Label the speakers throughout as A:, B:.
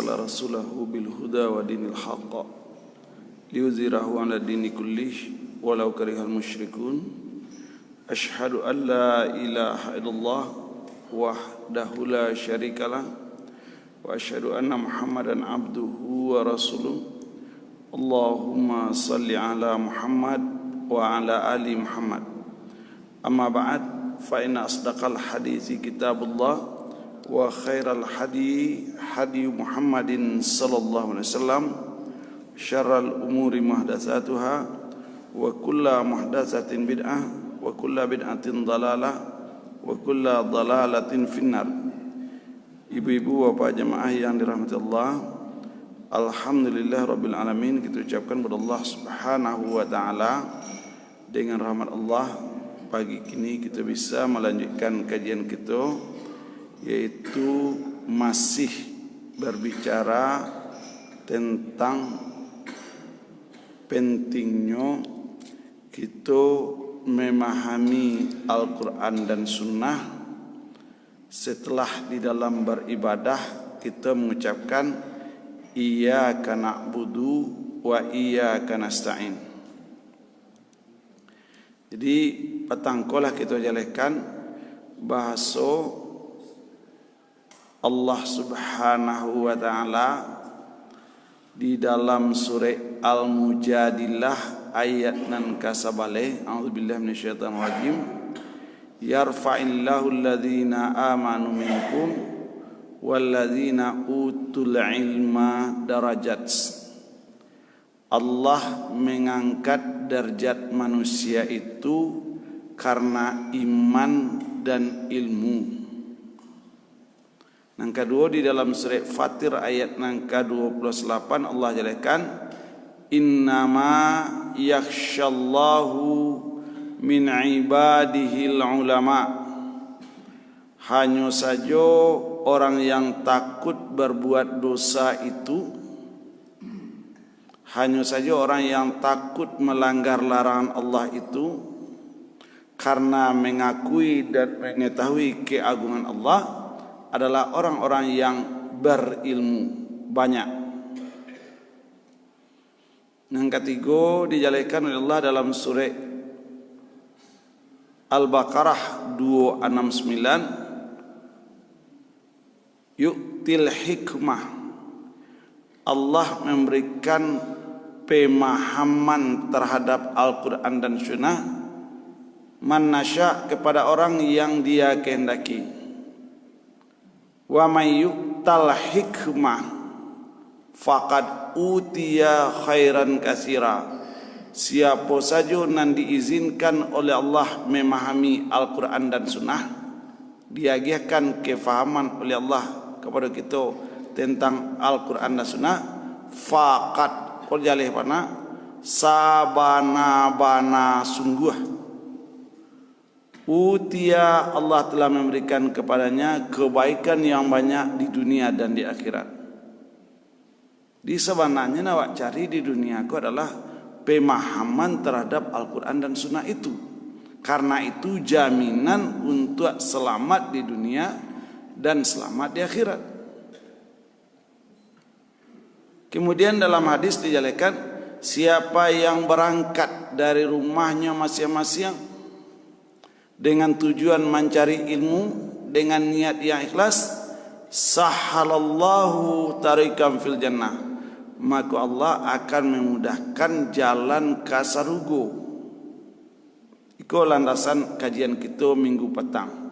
A: أرسل رسوله بالهدى ودين الحق ليظهره على الدين كله ولو كره المشركون أشهد أن لا إله إلا الله وحده لا شريك له وأشهد أن محمدا عبده ورسوله اللهم صل على محمد وعلى آل محمد أما بعد فإن أصدق الحديث كتاب الله وخير الحديث حدي محمد صلى الله عليه وسلم شر الأمور محدثاتها وكل محدثة بدعة وكل بدعة ضلالة وكل ضلالة في النار. Ibu-ibu, bapak jemaah yang dirahmati Allah, alhamdulillah rabbil alamin, kita ucapkan kepada Allah Subhanahu wa taala. Dengan rahmat Allah, pagi ini kita bisa melanjutkan kajian kita, yaitu masih berbicara tentang pentingnya kita memahami Al-Quran dan Sunnah setelah di dalam beribadah kita mengucapkan iyyaka na'budu wa iyyaka nasta'in. Jadi petangkolah kita jelaskan bahasa Allah Subhanahu wa taala di dalam surah Al-Mujadilah ayat nan kasabale. A'udzubillahi minasyaitonir rajim. Yarfa'illahu alladhina amanu minkum walladzina utul ilma darajat. Allah mengangkat derajat manusia itu karena iman dan ilmu. Yang kedua di dalam surah Fatir ayat yang ke-28 Allah jelaskan innama yakhshallahu min ibadihil ulama. Hanya saja orang yang takut berbuat dosa itu, hanya saja orang yang takut melanggar larangan Allah itu karena mengakui dan mengetahui keagungan Allah adalah orang-orang yang berilmu banyak. Yang ketiga dijelaskan oleh Allah dalam surah Al-Baqarah 269, yu'til hikmah. Allah memberikan pemahaman terhadap Al-Quran dan Sunnah man nasya kepada orang yang dia kehendaki. Wa may yu'tal hikmah faqad utiya khairan katsira. Siapa saja yang diizinkan oleh Allah memahami Al-Quran dan Sunnah, diagiahkan kefahaman oleh Allah kepada kita tentang Al-Quran dan Sunnah, faqad korjalih pana sabana-bana sungguh utia Allah telah memberikan kepadanya kebaikan yang banyak di dunia dan di akhirat. Di sebenarnya nak cari di dunia itu adalah pemahaman terhadap Al-Quran dan Sunnah itu. Karena itu jaminan untuk selamat di dunia dan selamat di akhirat. Kemudian dalam hadis dijelaskan siapa yang berangkat dari rumahnya masing-masing dengan tujuan mencari ilmu dengan niat yang ikhlas, sahalallahu tariqam fil jannah, maka Allah akan memudahkan jalan ke surga. Itu landasan kajian kita minggu petang.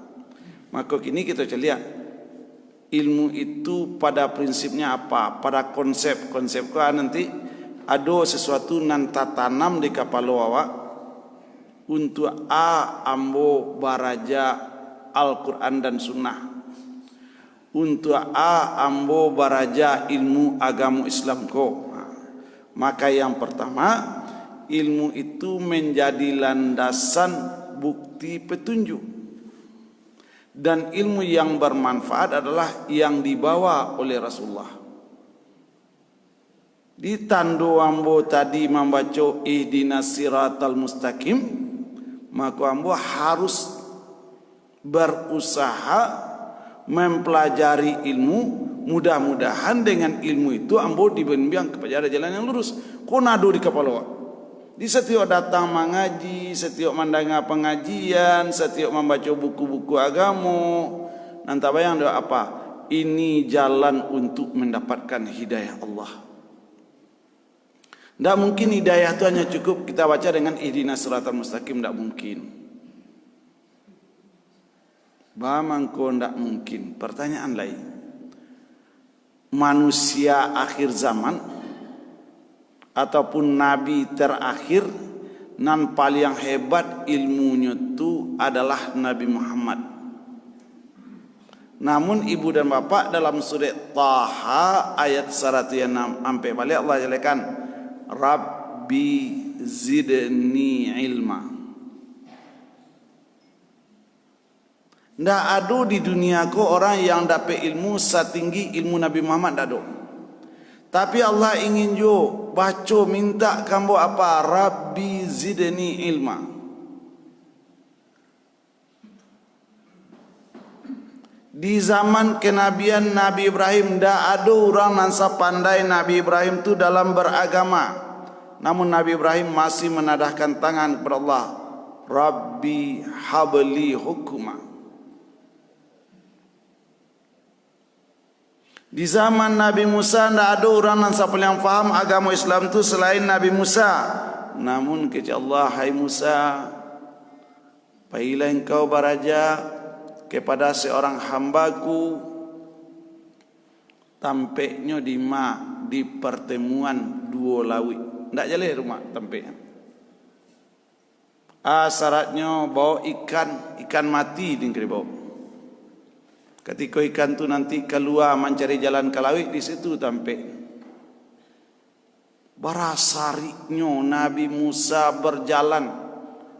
A: Maka kini kita lihat ilmu itu pada prinsipnya apa, pada konsep kan nanti ada sesuatu nan tanam di kepala awak untuk ambo baraja Al-Quran dan Sunnah, untuk ambo baraja ilmu agama Islam ko. Maka yang pertama, ilmu itu menjadi landasan bukti petunjuk, dan ilmu yang bermanfaat adalah yang dibawa oleh Rasulullah. Di tando ambo tadi membaca ihdinas siratal mustaqim, maka ambo harus berusaha mempelajari ilmu mudah-mudahan dengan ilmu itu ambo dibimbing kepada jalan yang lurus. Ko nado di kepala. Di setiap datang mengaji, setiap mendengar pengajian, setiap membaca buku-buku agama, nanti bayang doa apa? Ini jalan untuk mendapatkan hidayah Allah. Tidak mungkin hidayah itu hanya cukup kita baca dengan ihdinas siratal mustaqim, tidak mungkin. Bamangko tidak mungkin. Pertanyaan lain. Manusia akhir zaman ataupun nabi terakhir nan paling hebat ilmunya itu adalah Nabi Muhammad. Namun ibu dan bapak dalam surat Taha ayat 106 sampai balik Allah jelekan Rabbi zidni ilma. Ndak ada di dunia ko orang yang dapat ilmu setinggi ilmu Nabi Muhammad, ndak ada. Tapi Allah ingin jo baca minta kamu apa? Rabbi zidni ilma. Di zaman kenabian Nabi Ibrahim ndak ada orang yang sepandai Nabi Ibrahim tu dalam beragama. Namun Nabi Ibrahim masih menadahkan tangan kepada Allah. Rabbi habli hukma. Di zaman Nabi Musa tidak ada orang yang faham agama Islam itu selain Nabi Musa. Namun kata Allah, hai Musa, pailah engkau beraja kepada seorang hambaku, tampaknya di pertemuan dua lawi. Tidak jalan rumah tampaknya. Syaratnya bawa ikan mati di keribau. Ketika ikan tu nanti keluar mencari jalan ke laut, di situ tampil. Barasariknya Nabi Musa berjalan.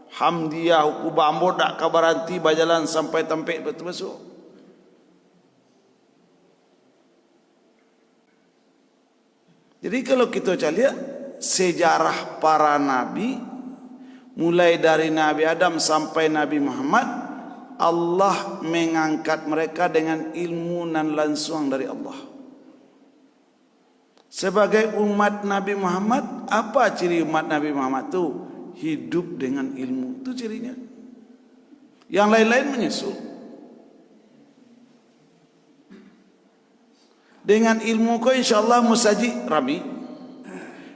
A: Hamdiah hukum bambu tak kabaranti berjalan sampai tampil betul-betul. Jadi kalau kita lihat sejarah para nabi, mulai dari Nabi Adam sampai Nabi Muhammad, Allah mengangkat mereka dengan ilmu nan langsung dari Allah. Sebagai umat Nabi Muhammad, apa ciri umat Nabi Muhammad itu? Hidup dengan ilmu, itu cirinya. Yang lain-lain menyusul. Dengan ilmu ko insyaallah musaji rami.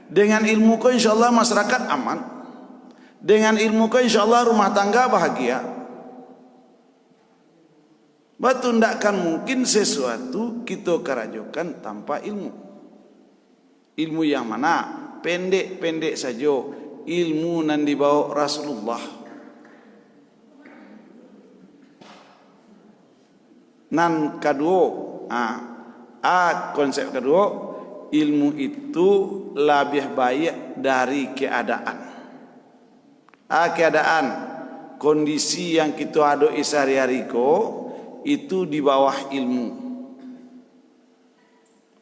A: Dengan ilmu ko insyaallah masyarakat aman. Dengan ilmu ko insyaallah rumah tangga bahagia. Batu tidak akan mungkin sesuatu kita kerajukan tanpa ilmu. Ilmu yang mana? Pendek-pendek saja. Ilmu yang dibawa Rasulullah. Nan kedua, konsep kedua, ilmu itu lebih baik dari keadaan. Keadaan, kondisi yang kita ada sehari-hari ko, itu di bawah ilmu.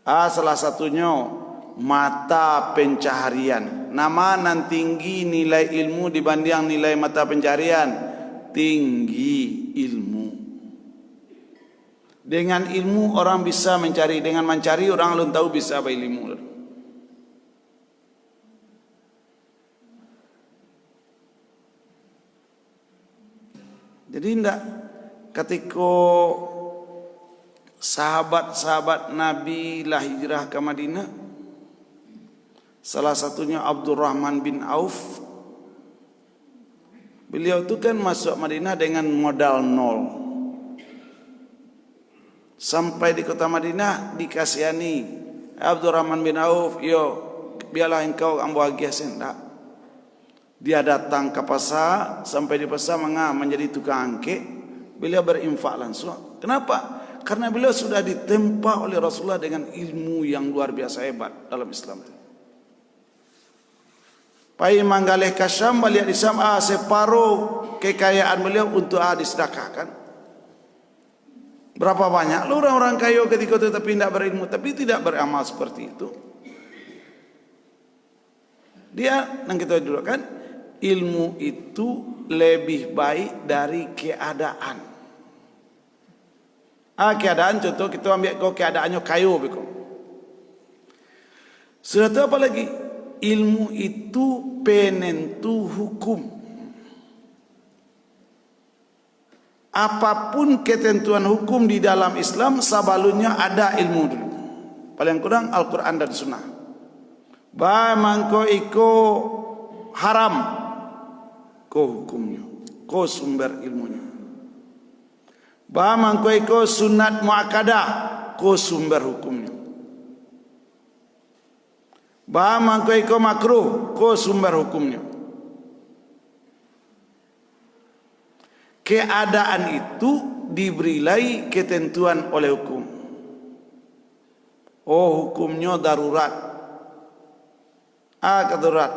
A: Salah satunya mata pencaharian. Nama nan tinggi nilai ilmu dibanding nilai mata pencaharian. Tinggi ilmu. Dengan ilmu orang bisa mencari. Dengan mencari orang belum tahu bisa apa ilmu. Jadi tidak. Ketika sahabat-sahabat Nabi lah hijrah ke Madinah, salah satunya Abdurrahman bin Auf, beliau itu kan masuk Madinah dengan modal nol. Sampai di kota Madinah dikasihani, Abdurrahman bin Auf, yo biarlah engkau ambo agia sendak. Dia datang ke pasar, sampai di pasar menjadi tukang angke. Beliau berinfak langsung. Kenapa? Karena beliau sudah ditempa oleh Rasulullah dengan ilmu yang luar biasa hebat dalam Islam. Pai manggaleh ke Syam, balik di Syam, separuh kekayaan beliau untuk disedekahkan. Berapa banyak orang-orang kaya ketika itu tapi tidak berilmu, tapi tidak beramal seperti itu. Dia, yang kita dulu kan, ilmu itu lebih baik dari keadaan. Keadaan contoh kita ambil kau keadaannya kayu beko. Sudah tu apa lagi? Ilmu itu penentu hukum. Apapun ketentuan hukum di dalam Islam, sebelumnya ada ilmu dulu. Paling kurang Al-Quran dan Sunnah. Mangko iko haram, ko hukumnya, ko sumber ilmunya. Mangko iko sunat muakkadah, ko sumber hukumnya. Mangko iko makruh, ko sumber hukumnya. Keadaan itu diberi ketentuan oleh hukum. Oh, hukumnya darurat. Darurat,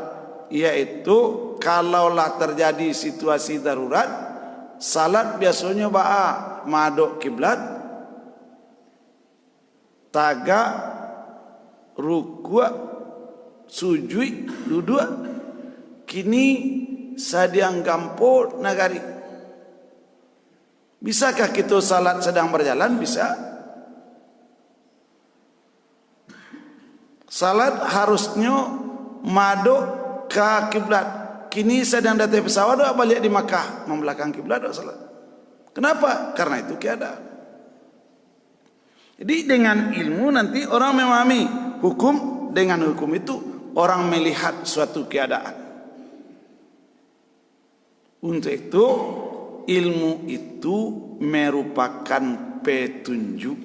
A: yaitu kalaulah terjadi situasi darurat, salat biasanya madok kiblat, tagak, rukuk, sujud, duduk. Kini sadiang gampo nagari. Bisakah kita salat sedang berjalan? Bisa. Salat harusnya madok ke kiblat. Kini sedang datang pesawat doa balik di Makkah, membelakang kiblat doa salat. Kenapa? Karena itu keadaan. Jadi dengan ilmu nanti orang memahami hukum, dengan hukum itu orang melihat suatu keadaan. Untuk itu ilmu itu merupakan petunjuk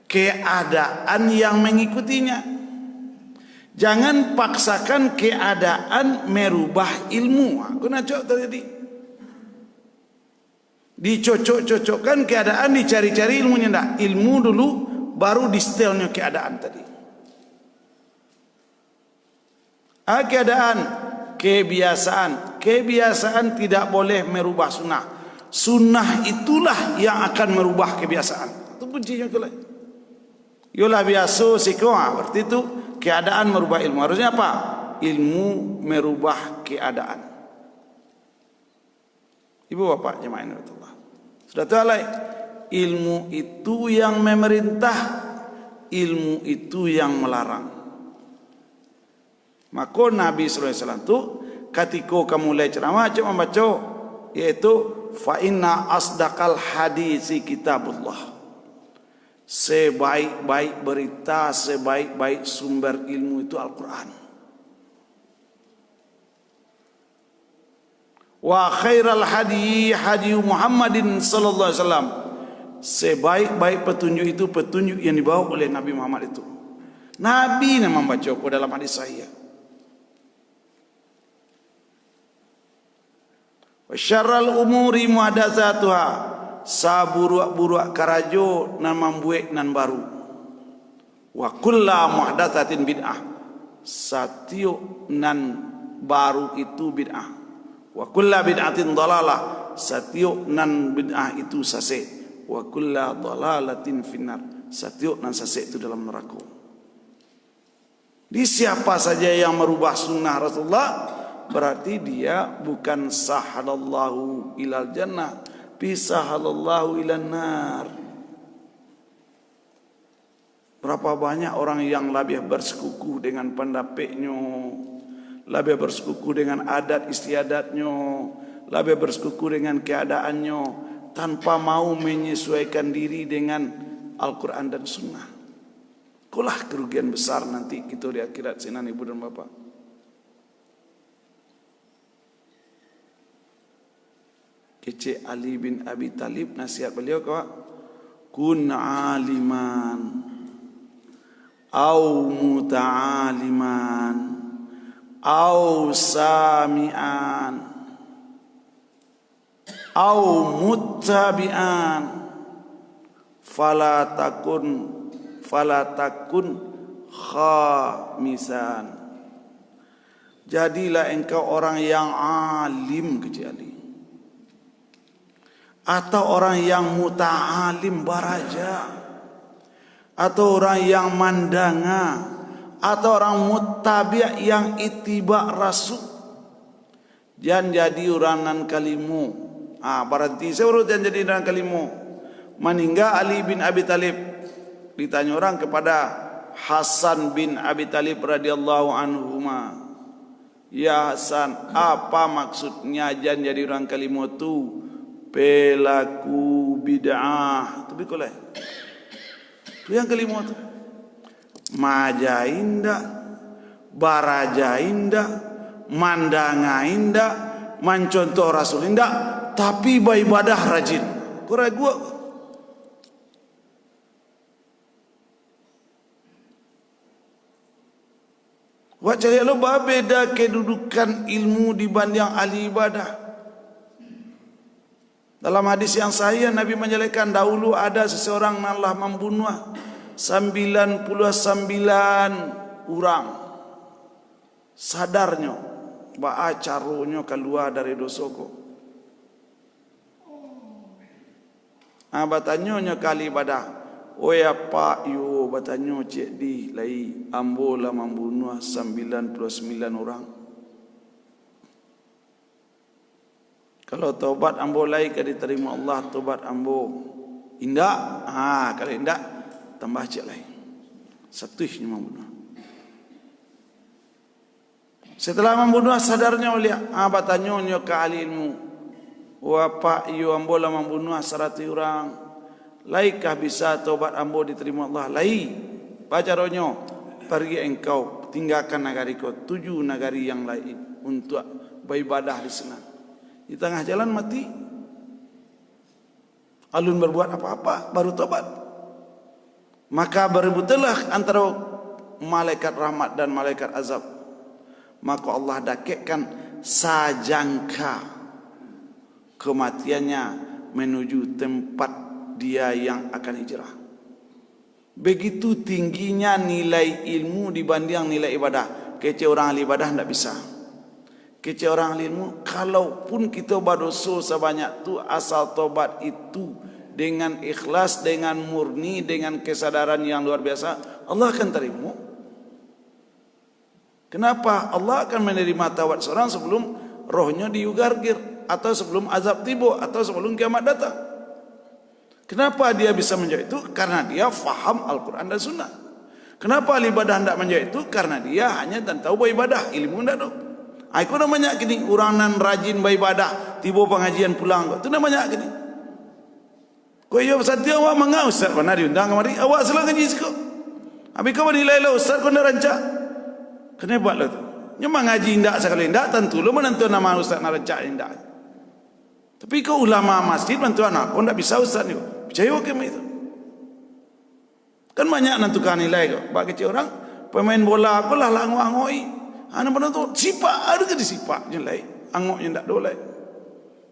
A: keadaan yang mengikutinya. Jangan paksakan keadaan merubah ilmu. Aku nak cok tadi. Dicocok-cocokkan keadaan, dicari-cari ilmunya. Tidak. Ilmu dulu baru distelnya keadaan tadi. Keadaan, kebiasaan. Kebiasaan tidak boleh merubah sunnah. Sunnah itulah yang akan merubah kebiasaan. Itu kuncinya kelak. Yolah biasa sikoa. Berarti itu keadaan merubah ilmu. Harusnya apa? Ilmu merubah keadaan. Ibu bapak jemaah ini Allah. Sudah tahu ilmu itu yang memerintah, ilmu itu yang melarang. Maka Nabi sallallahu alaihi wasallam tu ketika kamu mulai ceramah cuma membaca yaitu fa inna asdaqal hadisi kitabullah. Sebaik-baik berita, sebaik-baik sumber ilmu itu Al-Quran. Wa khairal hadi hadi Muhammadin sallallahu alaihi wasallam. Sebaik-baik petunjuk itu petunjuk yang dibawa oleh Nabi Muhammad itu. Nabi yang membaca dalam hadis sahih. Wa syarrul umuri muhdatsatuha. Saburuak-buruak karajo nan membuat nan baru. Wa kullu muhdatsatin bid'ah. Satiuk nan baru itu bid'ah. Wa kullu bid'atin dalalah. Satiuk nan bid'ah itu sesat. Wa kullu dalalatin finnar. Satiuk nan sesat itu dalam neraka. Di siapa saja yang merubah sunnah Rasulullah, berarti dia bukan sahalallahu ilal jannah, bisahalallahu ilan nar. Berapa banyak orang yang lebih bersekuku dengan pendapatnya, lebih bersekuku dengan adat istiadatnya, lebih bersekuku dengan keadaannya, tanpa mau menyesuaikan diri dengan Al-Quran dan Sunnah. Itulah kerugian besar nanti kita di akhirat sinan ibu dan bapak. Kece Ali bin Abi Talib nasihat beliau kau kun aliman au muta'aliman au sami'an au muttabi'an fala takun khamisan. Jadilah engkau orang yang alim kecil atau orang yang muta'alim baraja, atau orang yang mandanga, atau orang muttabi' yang ittiba' rasul. Jangan jadi uranan kalimu. Berarti saya urut jangan jadi uranan kalimu. meninggal Ali bin Abi Talib. Ditanya orang kepada Hasan bin Abi Talib radhiyallahu anhuma, ya Hasan, apa maksudnya jan jadi orang kalimah tu? Pelaku bid'ah. Tapi koleh. Tu yang kalimah tu. Maja indah, baraja indah, mandanga indah, mencontoh Rasul indah, tapi beribadah rajin. Kau ragu? Wah cari lo beda kedudukan ilmu dibanding ahli ibadah. Dalam hadis yang sahih Nabi menjelaskan dahulu ada seseorang yang Allah membunuh 99 orang. Sadarnya bahwa caranya keluar dari dosoko. Batanyonya kali ibadah. Oh ya Pak, yo batanyo cek di lai ambo lah membunuh 99 orang. Kalau taubat ambo lai ke diterima Allah, taubat ambo indah. Kalau indah tambah cek lai. Satunya membunuh. Setelah membunuh sadarnya oleh batanyonya ke ahli ilmu. Wah Pak, yo ambo lah membunuh 100 orang. Laikah bisa taubat ambo diterima Allah? Lai. Baca ronyo. Pergi engkau tinggalkan negari kau 7 negari yang lain untuk beribadah di sana. Di tengah jalan mati. Alun berbuat apa-apa baru taubat. Maka berebutlah antara malaikat rahmat dan malaikat azab. Maka Allah dakekkan sajangka kematiannya menuju tempat dia yang akan hijrah. Begitu tingginya nilai ilmu dibanding nilai ibadah. Kece orang ahli ibadah tidak bisa. Kece orang ahli ilmu, kalaupun kita berdosa sebanyak itu, asal tobat itu dengan ikhlas, dengan murni, dengan kesadaran yang luar biasa, Allah akan terima. Kenapa? Allah akan menerima taubat seorang sebelum rohnya diugargir, atau sebelum azab tiba, atau sebelum kiamat datang. Kenapa dia bisa menjawab itu? Karena dia faham Al-Quran dan Sunnah. Kenapa ahli ibadah tidak menjawab itu? Karena dia hanya dan tahu beribadah, ilmu tidak tahu. Aku namanya gini, orang nan rajin beribadah, tiba pengajian pulang, itu namanya gini. Kau iya bersedia awak mengau Ustaz, pernah diundang kemari, awak selalu ngaji sikap. Habis kau bernilai lah Ustaz, kau nak rancak. Kenapa buat lah tu? Nyamang ngaji indak sekali indak, tentu lo menentu nama Ustaz nak rancak indak. Tapi kau ulama masjid bantuan aku tidak bisa Ustaz ni. Percaya kami itu. Kan banyak nentukan nilai kau. Bagi orang pemain bola aku lah angoi. Anak penonton sipak ada ke disipak nilai. Angoknya tidak dolai.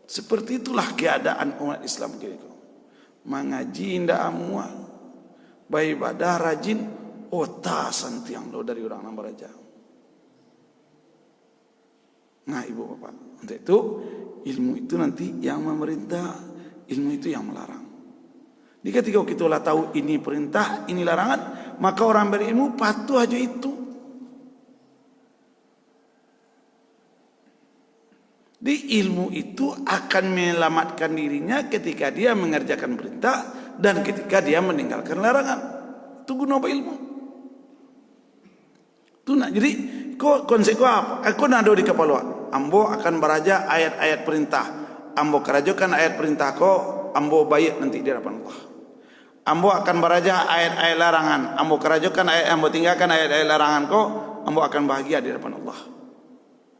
A: Seperti itulah keadaan umat Islam kita. Mengaji tidak amuah. Beribadah rajin. Otak santiang lo dari orang nama raja. Nah ibu bapak. Untuk itu ilmu itu nanti yang memerintah. Ilmu itu yang melarang. Jadi ketika kita lah tahu ini perintah, ini larangan, maka orang berilmu patuh aja itu. Di ilmu itu akan menyelamatkan dirinya ketika dia mengerjakan perintah dan ketika dia meninggalkan larangan. Itu guna apa ilmu? Itu nak jadi konsekuensi apa? Aku nado di kepala. Ambo akan beraja ayat-ayat perintah. Ambo kerajakan ayat perintah ko, ambo baik nanti di hadapan Allah. Ambo akan beraja ayat-ayat larangan. Ambo kerajakan ayat, ambo tinggalkan ayat-ayat larangan ko, ambo akan bahagia di hadapan Allah.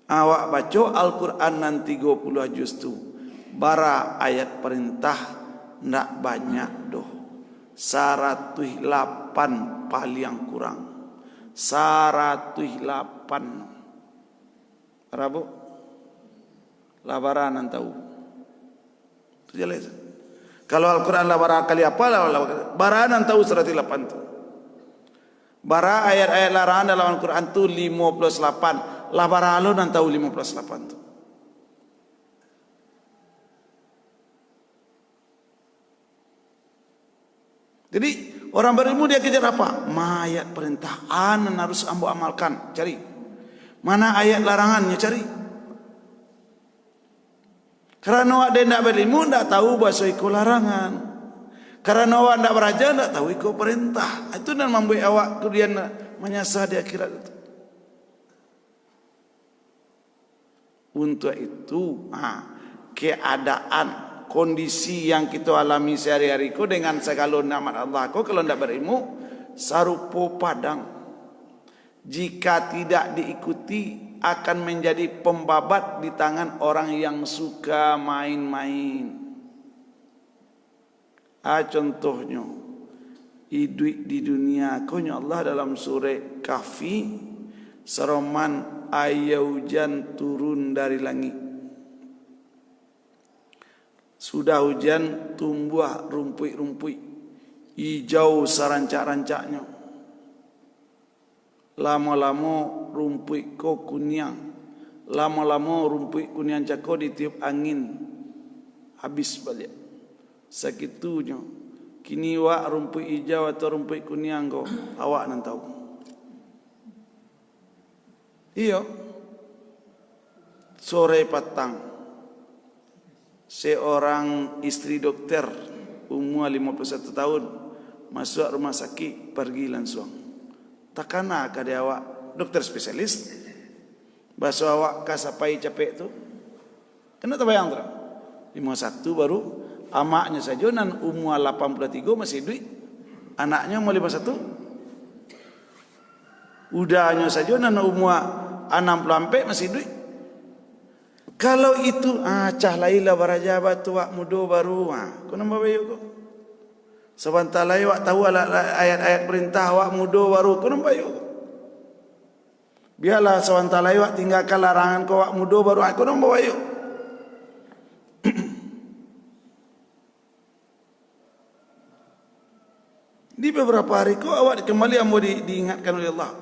A: Awak baca Al-Quran nanti 30 juz tu. Bara ayat perintah ndak banyak doh. 108 paling kurang. 108. Rabu labaran tahu. Itu jelas. Kalau Al-Quran labaran kali apa labaran tahu 108 tu. Bara ayat-ayat larangan dalam Al-Quran tu 58. Labaran lo nan tahu 58 tu. Jadi orang berilmu dia kejar apa? Ayat perintah anan harus ambo amalkan, cari. Mana ayat larangannya cari. Karena ada yang tidak berilmu tidak tahu bahasa itu larangan. Karena awak tidak beraja, tidak tahu ikut perintah. Itu yang membuat awak kemudian menyasar di akhirat itu. Untuk itu, keadaan, kondisi yang kita alami sehari-hari ko dengan segala nikmat Allah ko, kalau tidak berilmu, sarupo padang. Jika tidak diikuti, akan menjadi pembabat di tangan orang yang suka main-main. Contohnya, hidup di dunia konya Allah dalam surah Kahfi, seroman ayat hujan turun dari langit. Sudah hujan, tumbuh rumput-rumput hijau serancak-rancaknya. Lama-lama rumput ko kuning, lama-lama rumput kuning cako ditiup angin, habis balik. Sakitunya, kini wak rumput hijau atau rumput kuning ko, awak nan tahu. Iyo, sore petang, seorang istri dokter umur 51 tahun masuk rumah sakit, pergi langsung. Takana kada awak dokter spesialis, bahasa awak kasapai capek tu, kena terbayang tak? 51 baru, amaknya saja nan umur 83 masih duit, anaknya umur 51, udahnya saja nan umur 64 masih duit. Kalau itu cah laila barajabat tu wak mudo baru kau nama bayu kau. Sebentar lagi wak tahu ayat-ayat perintah wak mudo baru kau nama bayu. Biarlah sebentar lagi wak tinggalkan larangan kau wak mudo baru kau nama bayu. Di beberapa hari kau awak kembali ambo diingatkan oleh Allah,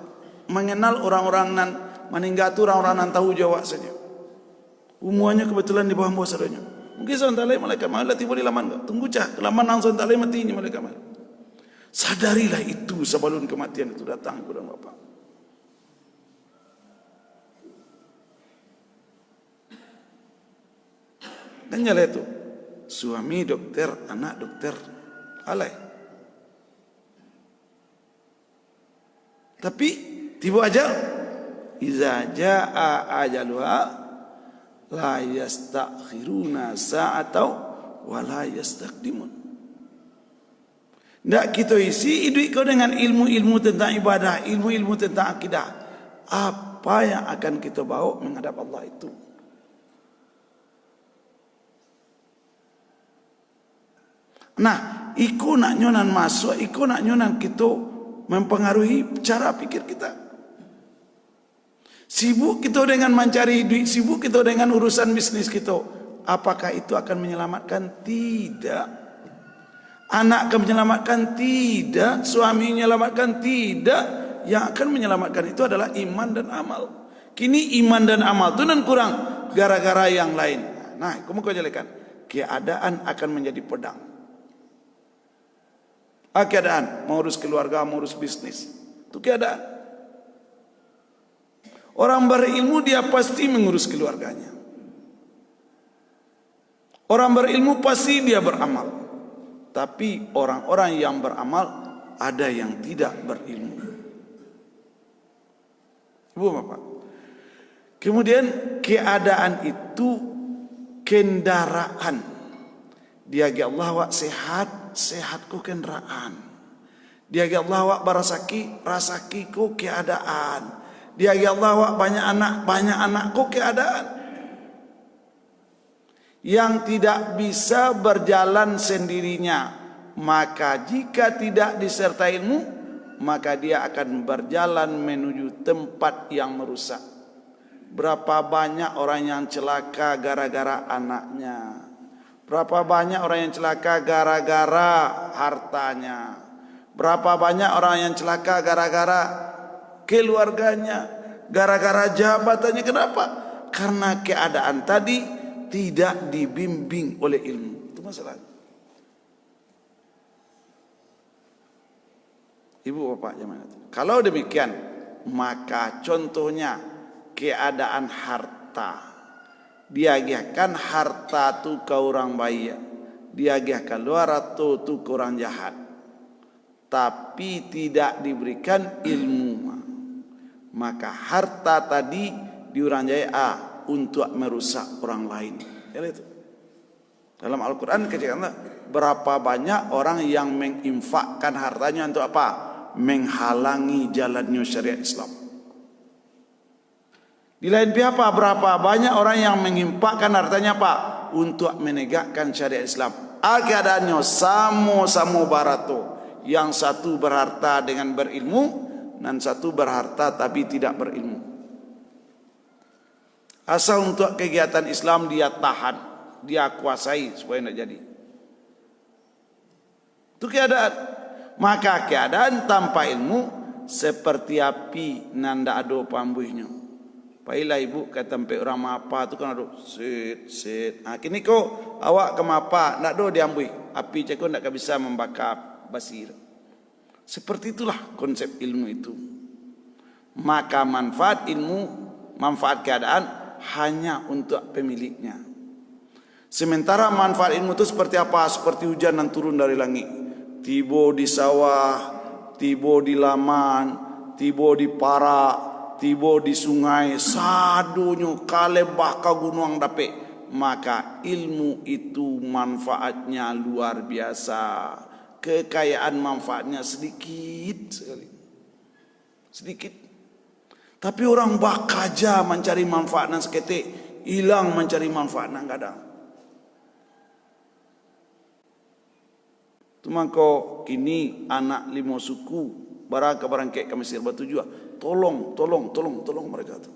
A: mengenal orang-orang nan meninggal tu orang-orang nan tahu jawab saja. Umuannya kebetulan di bawah bawah saudanya. Mungkin sebentar lagi malaikat maut tiba di laman kau. Tunggu cah, kelaman langsung sebentar lagi matinya malaikat maut. Sadarilah itu sebelum kematian itu datang kepada Bapak. Dan nyala itu suami dokter, anak dokter, alai. Tapi tiba aja, iza jaa ajaluha la yastakhiruna sa'atau wa la yastaqdimun. Tidak kita isi hidup kau dengan ilmu-ilmu tentang ibadah, ilmu-ilmu tentang akidah. Apa yang akan kita bawa menghadap Allah itu? Nah, iku nak nyonan masuk, iku nak nyonan kita mempengaruhi cara pikir kita. Sibuk kita dengan mencari duit, sibuk kita dengan urusan bisnis kita. Apakah itu akan menyelamatkan? Tidak. Anak akan menyelamatkan? Tidak. Suami menyelamatkan? Tidak. Yang akan menyelamatkan itu adalah iman dan amal. Kini iman dan amal itu nan kurang gara-gara yang lain. Nah, kamu kau jelekan. Keadaan akan menjadi pedang. Keadaan, mau urus keluarga, mau urus bisnis. Itu keadaan. Orang berilmu dia pasti mengurus keluarganya. Orang berilmu pasti dia beramal. Tapi orang-orang yang beramal ada yang tidak berilmu. Ibu Bapak. Kemudian keadaan itu kendaraan. Dia Allah wak sehat, sehatku kendaraan. Dia Allah wak barasaki, rasakiku keadaan. Dia Allah wak banyak anakku keadaan. Yang tidak bisa berjalan sendirinya, maka jika tidak disertai ilmu, maka dia akan berjalan menuju tempat yang merusak. Berapa banyak orang yang celaka gara-gara anaknya. Berapa banyak orang yang celaka gara-gara hartanya. Berapa banyak orang yang celaka gara-gara keluarganya, gara-gara jabatannya. Kenapa? Karena keadaan tadi tidak dibimbing oleh ilmu. Itu masalahnya. Ibu bapak jemaah. Kalau demikian, maka contohnya keadaan harta. Diagihkan harta tu ke orang baik. dia keluar atau tu orang jahat, tapi tidak diberikan ilmu, maka harta tadi diuranjai untuk merusak orang lain. Itu. Dalam Al-Quran katakanlah berapa banyak orang yang menginfakkan hartanya untuk apa? Menghalangi jalannya syariat Islam. Di lain pihak apa? Berapa banyak orang yang menginfakkan hartanya apa? Untuk menegakkan syariat Islam. Keadaannya sama-sama barato. Yang satu berharta dengan berilmu, dan satu berharta tapi tidak berilmu. Asal untuk kegiatan Islam dia tahan, dia kuasai supaya tidak jadi. Itu keadaan. Maka keadaan tanpa ilmu seperti api nanda ado pambuhnya. Pailah ibu ke tempat orang mapa tu kan ado sit. Kini kau awak ke mapa nak do diambui. Api cekon tak bisa membakar basir. Seperti itulah konsep ilmu itu. Maka manfaat ilmu, manfaat keadaan hanya untuk pemiliknya. Sementara manfaat ilmu itu seperti apa? Seperti hujan yang turun dari langit. Tiba di sawah, tiba di laman, tiba di parak, tiba di sungai, sadonyo kalebah ka gunung dape. Maka ilmu itu manfaatnya luar biasa. Kekayaan manfaatnya sedikit sekali. Sedikit. Tapi orang bakaja mencari manfaatnya seketik, hilang mencari manfaatnya kadang. Tumangko kini anak 5 suku baraka barangkek ke Mesir batu jua. Tolong mereka tu.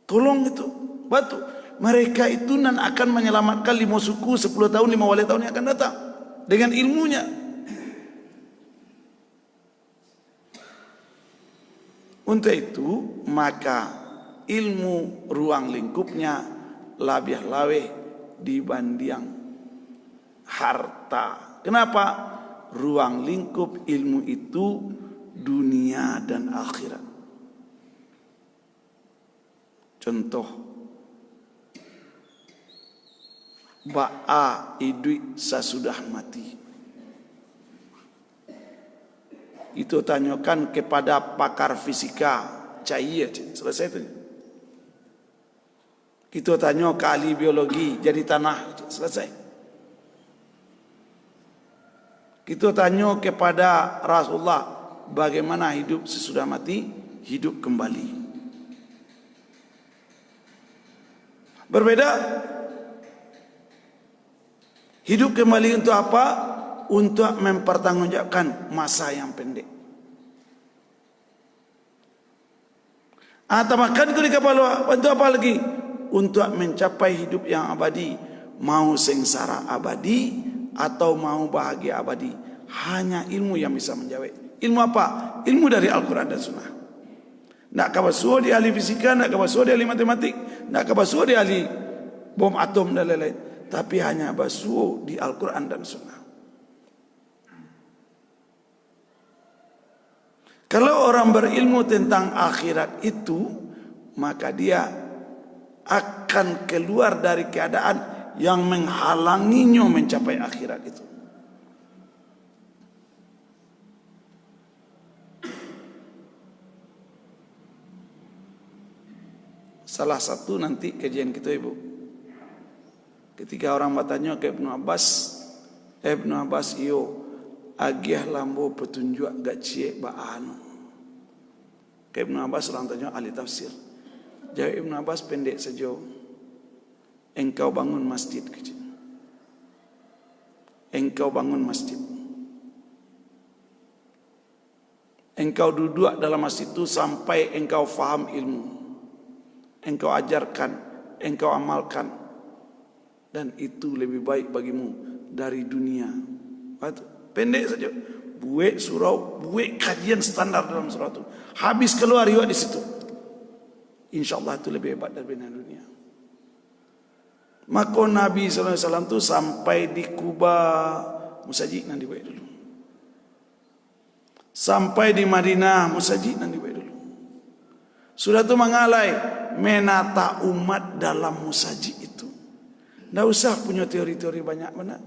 A: Tolong itu batu. Mereka itu nan akan menyelamatkan 5 suku 10 tahun 5 wali tahun yang akan datang dengan ilmunya. Untuk itu maka ilmu ruang lingkupnya lebih lawe dibanding harta. Kenapa? Ruang lingkup ilmu itu dunia dan akhirat. Contoh, ba'a idui sesudah mati. Itu tanyakan kepada pakar fisika, cair, selesai itu. Kita tanya ke ahli biologi, jadi tanah, selesai. Kita tanya kepada Rasulullah, bagaimana hidup sesudah mati, hidup kembali. Berbeda. Hidup kembali untuk apa? Untuk mempertanggungjawabkan masa yang pendek. Atamakan ku di kepala, untuk apa lagi? Untuk mencapai hidup yang abadi. Mau sengsara abadi atau mau bahagia abadi. Hanya ilmu yang bisa menjawab. Ilmu apa? Ilmu dari Al-Quran dan Sunnah. Nak kabasuh di ahli fisika, nak kabasuh di ahli matematik, nak kabasuh di ahli bom atom dan lain-lain. Tapi hanya basuh di Al-Quran dan Sunnah. Kalau orang berilmu tentang akhirat itu, maka dia akan keluar dari keadaan yang menghalanginya mencapai akhirat itu. Salah satu nanti kajian kita ibu, ketika orang bertanya ke Ibnu Abbas iyo agiah lambo petunjuk gak cie baanu. Ke Ibnu Abbas orang tanya ahli tafsir. Jawab Ibnu Abbas pendek sejauh. Engkau bangun masjid kecil. Engkau bangun masjid. Engkau duduk dalam masjid itu sampai engkau faham ilmu. Engkau ajarkan, engkau amalkan. Dan itu lebih baik bagimu dari dunia. Pendek saja. Buat surau, buat kajian standar dalam surau itu. Habis keluar juga di situ. InsyaAllah itu lebih hebat dari dunia. Maka Nabi SAW itu sampai di Kuba, musajid nanti baik dulu. Sampai di Madinah, musajid nanti baik dulu. Sudah itu mengalai menata umat dalam musajid itu. Tidak usah punya teori-teori banyak mana.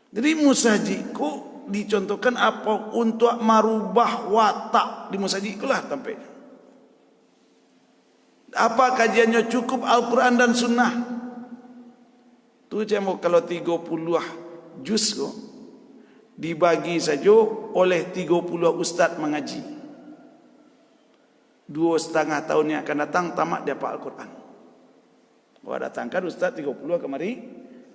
A: Jadi musaji kok dicontohkan apa untuk merubah watak di musaji itulah tampaknya. Apa kajiannya cukup Al-Quran dan Sunnah? Tu cemo kalau 30 juz kok dibagi saja oleh 30 ustaz mengaji. 2,5 tahun yang akan datang tamat dia hafal Al-Quran. Wah datangkan ustaz 30 kemari,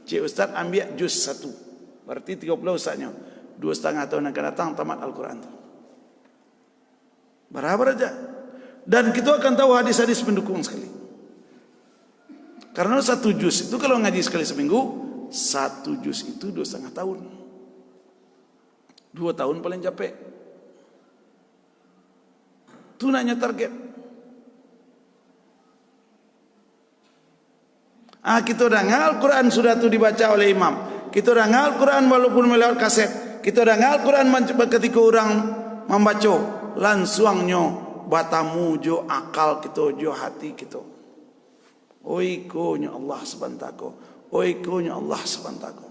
A: cik ustaz ambil juz 1. Berarti 30 ustaznya. 2,5 tahun yang akan datang tamat Al-Quran. Berapa aja. Dan kita akan tahu hadis-hadis pendukung sekali. Karena 1 juz itu kalau ngaji sekali seminggu, 1 juz itu 2,5 tahun. 2 tahun paling capek. Itu nanya target. Kita dengar Al-Quran sudah tu dibaca oleh imam. Kita dengar Al-Quran walaupun melewat kaset. Kita dengar Al-Quran ketika orang membaca, langsungnya batamu jo akal kita, jo hati kita. Oi konya Allah sebantako. Oi konya Allah sebantako.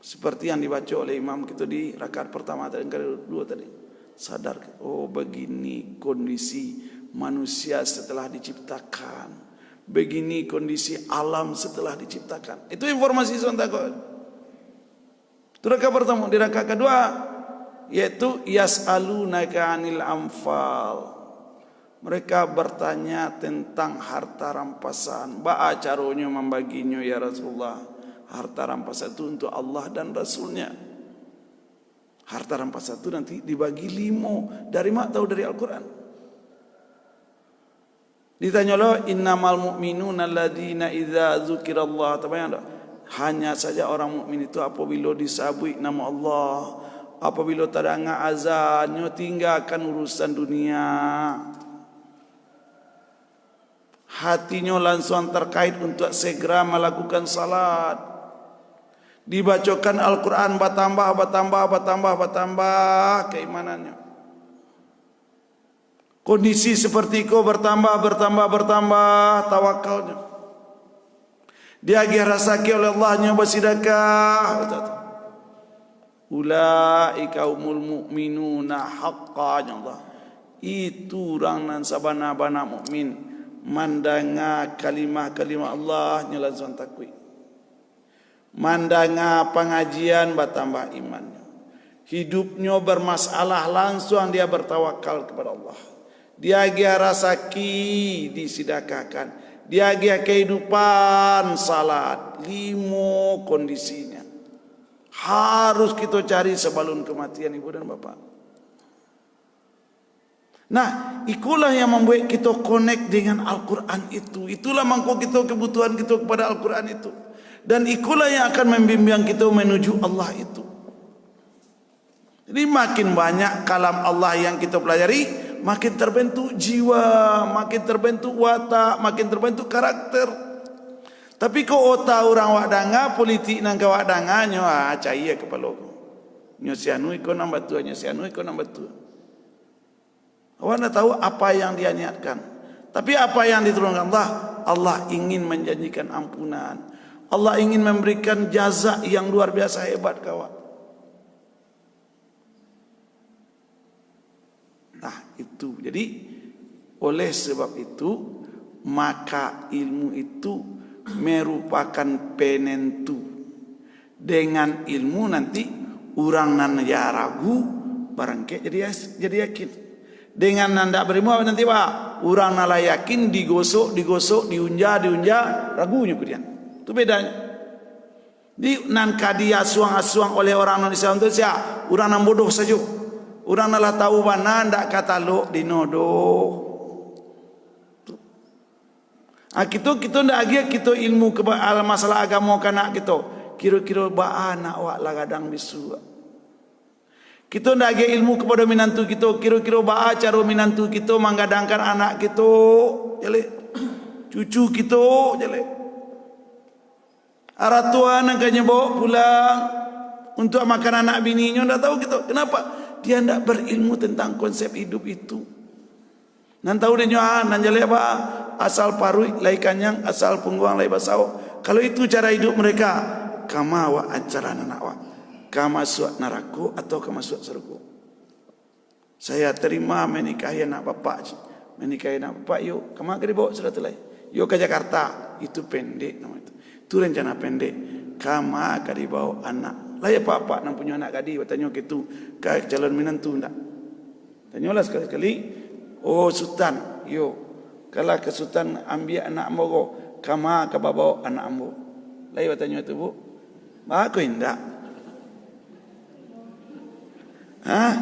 A: Seperti yang dibaca oleh imam kita di rakaat pertama dan kedua tadi. Sadar, oh begini kondisi manusia setelah diciptakan. Begini kondisi alam setelah diciptakan. Itu informasi sebantako. Itu rakaat pertama. Di rakaat kedua yaitu yas'alunaka 'anil anfal. Mereka bertanya tentang harta rampasan. Ba'a caranya membaginya ya Rasulullah. Harta rampasan itu untuk Allah dan Rasulnya. Harta rampasan itu nanti dibagi 5. Dari mak tahu dari Al-Quran. Ditanya lo innamal mu'minuna alladzina idza dzukirallah. Hanya saja orang mukmin itu apabila disebut nama Allah, apabila terdengar azannya tinggalkan urusan dunia. Hatinya langsung terkait untuk segera melakukan salat. Dibacakan Al-Quran bertambah keimanannya. Kondisi seperti itu bertambah tawakalnya. Dia dirasaki oleh Allahnya bersedekah. Ulaika humul mu'minuna haqqan Allah. Itu orang nan sabana-bana mukmin mandanga kalimah-kalimah Allah nyelasan takwi. Mandanga pengajian bertambah imannya. Hidupnya bermasalah langsung dia bertawakal kepada Allah. Dia rasaki disedekahkan. Dia kehidupan salat 5 kondisinya. Harus kita cari sebelum kematian ibu dan bapak. Nah, itulah yang membuat kita connect dengan Al-Quran itu. Itulah mangkuk kita kebutuhan kita kepada Al-Quran itu. Dan itulah yang akan membimbing kita menuju Allah itu. Jadi makin banyak kalam Allah yang kita pelajari, makin terbentuk jiwa, makin terbentuk watak, makin terbentuk karakter. Tapi kau otak orang wadanga politik nang kau wadanga nyo cahaya kepala ko. Nyo sianu iko nambah tua, nyo sianu iko nambah tua. Awak nak tahu apa yang dia niatkan. Tapi apa yang diturunkan Allah, Allah ingin menjanjikan ampunan. Allah ingin memberikan jaza yang luar biasa hebat kawan. Nah itu, jadi oleh sebab itu maka ilmu itu merupakan penentu. Dengan ilmu nanti orang nan ya ragu barangke jadi yakin. Dengan nanda berilmu nanti pak orang nala yakin digosok diunja ragunya kemudian. Itu bedanya. Di nan kadia asuang oleh orang non Islam itu siapa? Orang nan bodoh saja. Orang nalah tahu mana ndak kata lo dinodoh. Kita ndak lagi kita ilmu ke masalah agama kanak kita. Kira-kira ba anak wak lagadang bisu. Kita ndak lagi ilmu kepada minantu kita. Kira-kira ba cara minantu kita menggadangkan anak kita. Jale. Cucu kita jale. Aratuan angkanya bawa pulang untuk makan anak bininya ndak tahu kita. Kenapa? Dia tidak berilmu tentang konsep hidup itu. Nan tahu dia nyoa, nan jale apa? Asal parui lai kanyang, asal pungguang lai basau. Kalau itu cara hidup mereka, kama wa acara nanawa. Kama suat naraku atau kama suat seruku. Saya terima menikahi anak bapak. Menikahi anak bapak, yuk. Kama ke dibawa sudah tulai. Yuk ke Jakarta. Itu pendek nama itu. Itu rencana pendek. Kama ke dibawa anak. Lah ya apa nang punya anak gadi. Bertanya ke itu. Ke calon menantu enggak. Tanyalah sekali-kali. Oh sultan. Yuk. Kalau ke sultan ambil anak ambo. Kama ke bawa anak ambo. Lah ya bertanya itu bu. Aku enggak. Hah?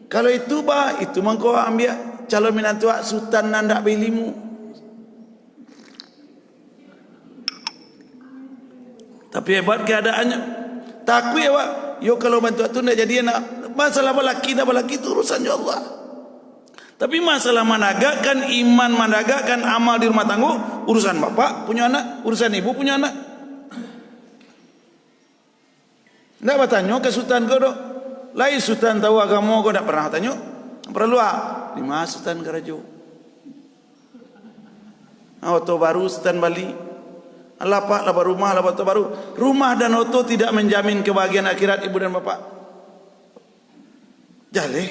A: Kalau itu bah, itu mengkau ambil calon menantu sultan nandak belimu. Tapi hebat keadaannya. Takut ya pak. Yo kalau bantu tu ndak jadi anak. Masalah balaki itu urusan Allah. Tapi masalah menegakkan iman, menegakkan amal di rumah tangga urusan bapak punya anak, urusan ibu punya anak. Ndak bertanya ke sultan kau dok. Lai sultan tahu agama kau tak pernah tanya. Perlu di mana sultan Karajo? Auto baru sultan Bali. Lapak lapak rumah lapak auto baru. Rumah dan auto tidak menjamin kebahagiaan akhirat ibu dan bapak. Jale.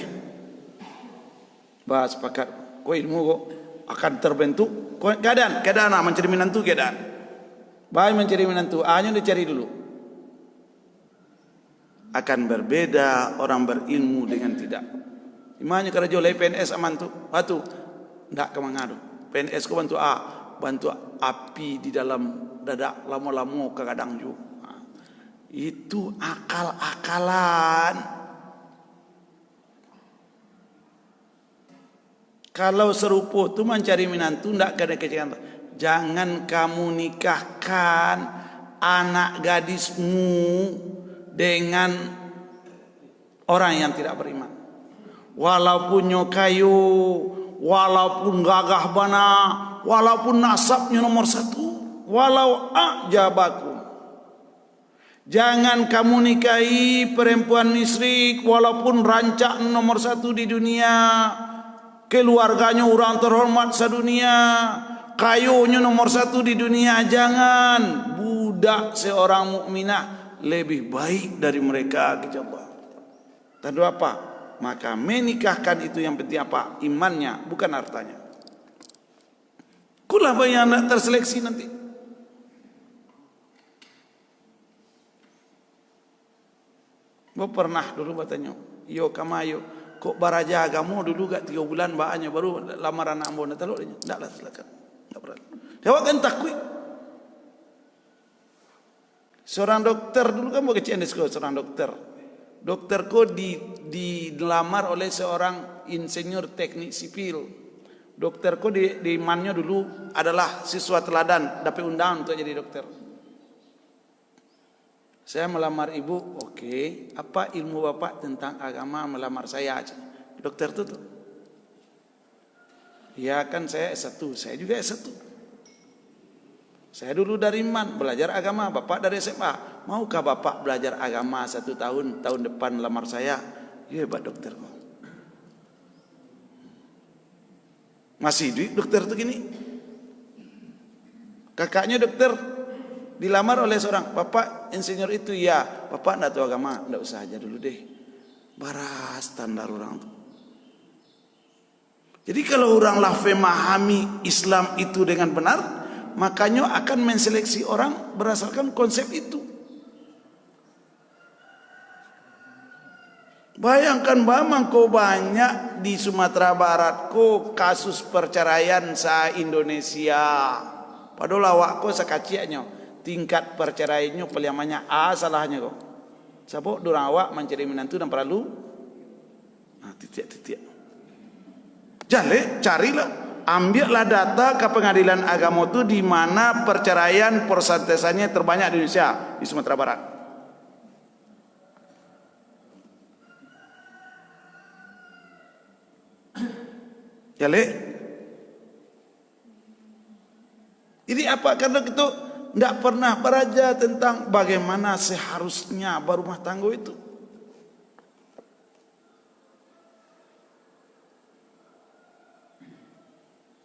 A: Bahas sepakat. Kau ilmu kau akan terbentuk. Keadaan mencari menantu keadaan. Baik mencari menantu. Hanya dicari dulu. Akan berbeda orang berilmu dengan tidak. Imanya kalau jolai PNS aman tu, batu, ndak kemangadu. PNS ko bantu bantu api di dalam dada lama-lama kadang ju. Itu akal-akalan. Kalau serupa tu mencari menantu ndak kena kecekan. Jangan kamu nikahkan anak gadismu dengan orang yang tidak beriman. Walaupun nyokayu, walaupun gagah bana, walaupun nasabnya nomor 1, walau ajabakum. Jangan kamu nikahi perempuan musyrik walaupun rancak nomor 1 di dunia, keluarganya orang terhormat sedunia, kayunya nomor 1 di dunia. Jangan. Budak seorang mukminah lebih baik dari mereka kepada Allah. Tentu apa? Maka menikahkan itu yang penting apa? Imannya, bukan hartanya. Kulah banyak anak terseleksi nanti. Gua pernah dulu bertanya, yo kamayo, kok baraja kamu dulu gak 3 bulan bahannya baru lamaran ambo nak telok dia. Ndaklah silakan. Enggak pernah. Jawab kan takut. Seorang dokter dulu kan mau kecian di sekolah seorang dokter. Dokterku dilamar oleh seorang insinyur teknik sipil. Dokterku di imannya dulu adalah siswa teladan, dapat undangan untuk jadi dokter. Saya melamar ibu, oke. Apa ilmu bapak tentang agama melamar saya aja. Dokter itu tuh. Ya kan saya S1, saya juga S1. Saya dulu dari iman, belajar agama, bapak dari SMA. Maukah bapak belajar agama 1 tahun, tahun depan lamar saya? Ya hebat dokter. Masih duit dokter tuh gini. Kakaknya dokter dilamar oleh seorang, bapak insinyur itu ya, bapak enggak tahu agama, enggak usah aja dulu deh. Baras standar orang tuh. Jadi kalau orang lah memahami Islam itu dengan benar, makanya akan menseleksi orang berdasarkan konsep itu. Bayangkan bamang kau banyak di Sumatera Barat kau kasus perceraian sa Indonesia. Padahal awak kau sakacianya tingkat perceraiannya peliamannya salahnya kau. Sebab dorang awak mencari menantu dan perlu titik. Jale carilah. Ambillah data ke pengadilan agama itu di mana perceraian persentasenya terbanyak di Indonesia, di Sumatera Barat. Ya le. Ini apa? Karena itu tidak pernah belajar tentang bagaimana seharusnya berumah tangga itu.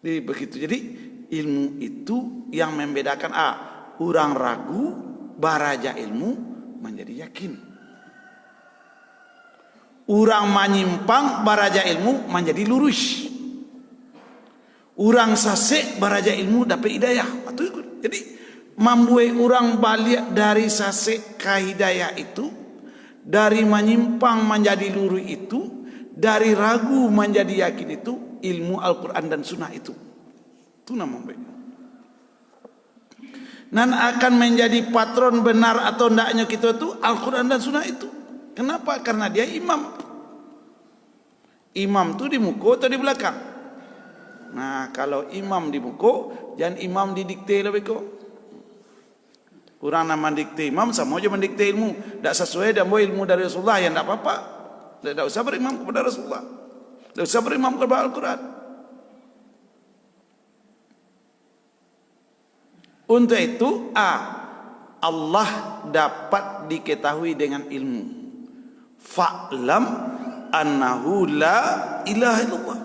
A: Begitu. Jadi ilmu itu yang membedakan orang ragu baraja ilmu menjadi yakin. Orang menyimpang baraja ilmu menjadi lurus. Orang sasek baraja ilmu dapat hidayah. Jadi membuat orang balik dari sasek ke hidayah itu, dari menyimpang menjadi lurus itu, dari ragu menjadi yakin itu, ilmu Al-Quran dan Sunnah itu. Itu nama baik. Dan akan menjadi patron benar atau tidaknya kita itu Al-Quran dan Sunnah itu. Kenapa? Karena dia imam. Imam itu di muka atau di belakang? Nah, kalau imam di muka, jangan imam didikte lebih kok. Kurang nama dikte imam, sama aja mendikte ilmu. Tak sesuai dan bawa ilmu dari Rasulullah, yang tak apa-apa. Tak usah berimam kepada Rasulullah. Tak usah berimam kepada Al-Quran. Untuk itu, Allah dapat diketahui dengan ilmu. Fa'lam annahu la ilaha illallah.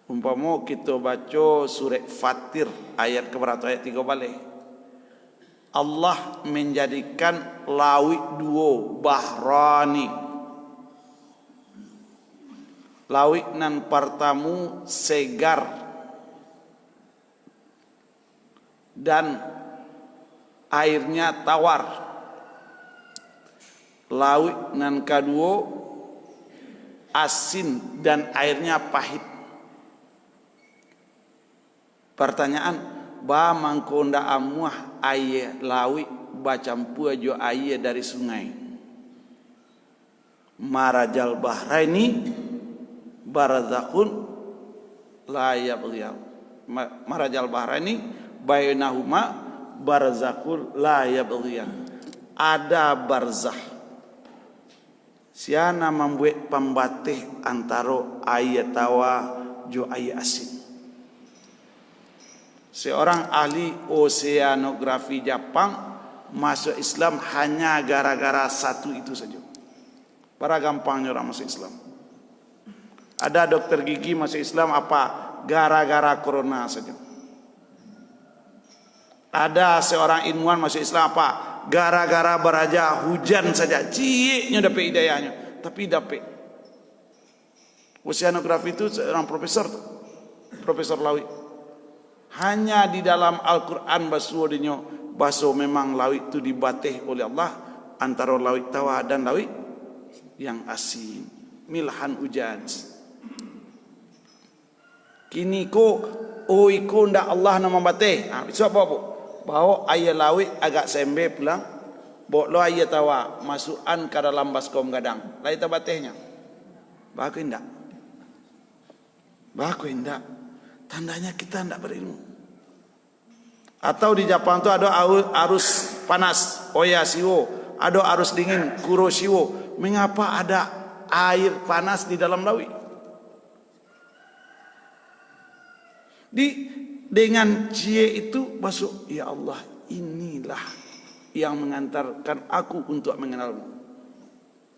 A: Umpama kita baca surat Fatir ayat keberapa, ayat 3 balik. Allah menjadikan laut dua bahrani. Laut nan pertamu segar dan airnya tawar. Laut nan kedua asin dan airnya pahit. Pertanyaan, ba mangkonda amuah air laut bacampur jo air dari sungai. Marajal bahraini barazakhun la yabghiyah. Marajal bahraini bainahuma barazakhun la yabghiyah. Ada barzah. Siana membuat pembatih antara air tawa jo air asin. Seorang ahli oseanografi Jepang masuk Islam hanya gara-gara satu itu saja. Para gampangnya orang masuk Islam. Ada dokter gigi masuk Islam apa? Gara-gara corona saja. Ada seorang ilmuwan masuk Islam apa? Gara-gara beraja hujan saja. Cieknya dapat hidayahnya. Tapi dapat. Oseanografi itu seorang profesor. Profesor Lawi. Hanya di dalam Al-Quran baso memang laut itu dibatih oleh Allah antara laut tawa dan laut yang asin. Milhan ujaj. Kini ko ndak Allah nama batih. Itu apa? Bawa air laut agak sembe pulang. Bawa lo air tawa masukan ke dalam baskom gadang. Lain batihnya. Baku indak. Baku indak. Tandanya kita tidak berilmu. Atau di Jepang itu ada arus panas, oya siwo. Ada arus dingin, kuro siwo. Mengapa ada air panas di dalam laut? Dengan cie itu masuk, ya Allah, inilah yang mengantarkan aku untuk mengenalmu.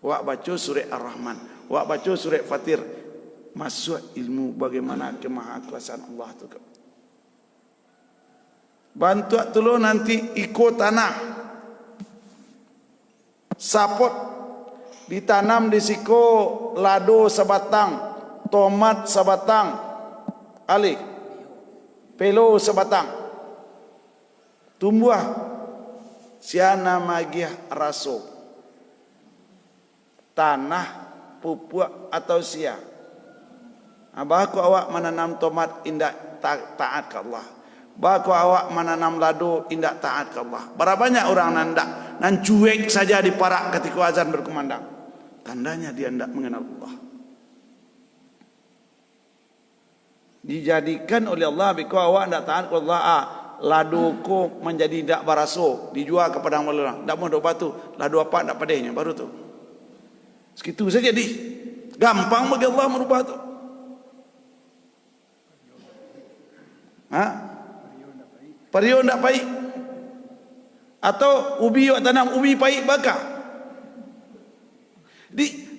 A: Wak baca surat Ar-Rahman, wak baca surat Fatir. Masuk ilmu bagaimana kemahakuasaan Allah itu. Bantu tolong nanti ikut tanah. Sapot ditanam di siko lado sebatang, tomat sebatang, pelo sebatang. Tumbuh siana magiah raso. Tanah, pupuk atau sia. Baku awak menanam tomat indak taat ke Allah. Baku awak menanam lado indak taat ke Allah. Berapa banyak orang nandak nan cuek saja di parak ketika azan berkumandang. Tandanya dia tidak mengenal Allah. Dijadikan oleh Allah biku awak tidak taat ke Allah. Lado ko menjadi tidak baraso, dijual ke padang malam. Tak mau dok batu, lado apa tak padanya baru tu. Segitu saja di. Gampang bagi Allah merubah tu. Periuk tak baik. Atau ubi tanam ubi baik bakar.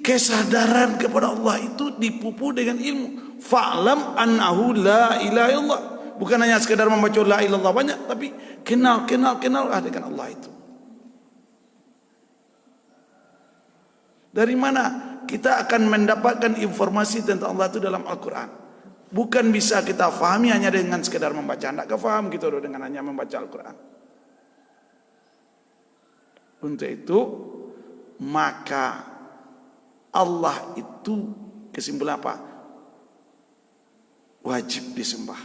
A: kesadaran kepada Allah itu dipupuk dengan ilmu. Fa'lam annahu la ilaha illallah. Bukan hanya sekedar membaca la ilaha illallah banyak, tapi kenal dengan Allah itu. Dari mana kita akan mendapatkan informasi tentang Allah itu dalam Al-Quran? Bukan bisa kita fahami hanya dengan sekedar membaca. Tidak faham kita dengan hanya membaca Al-Quran. Untuk itu, maka Allah itu kesimpulan apa? Wajib disembah.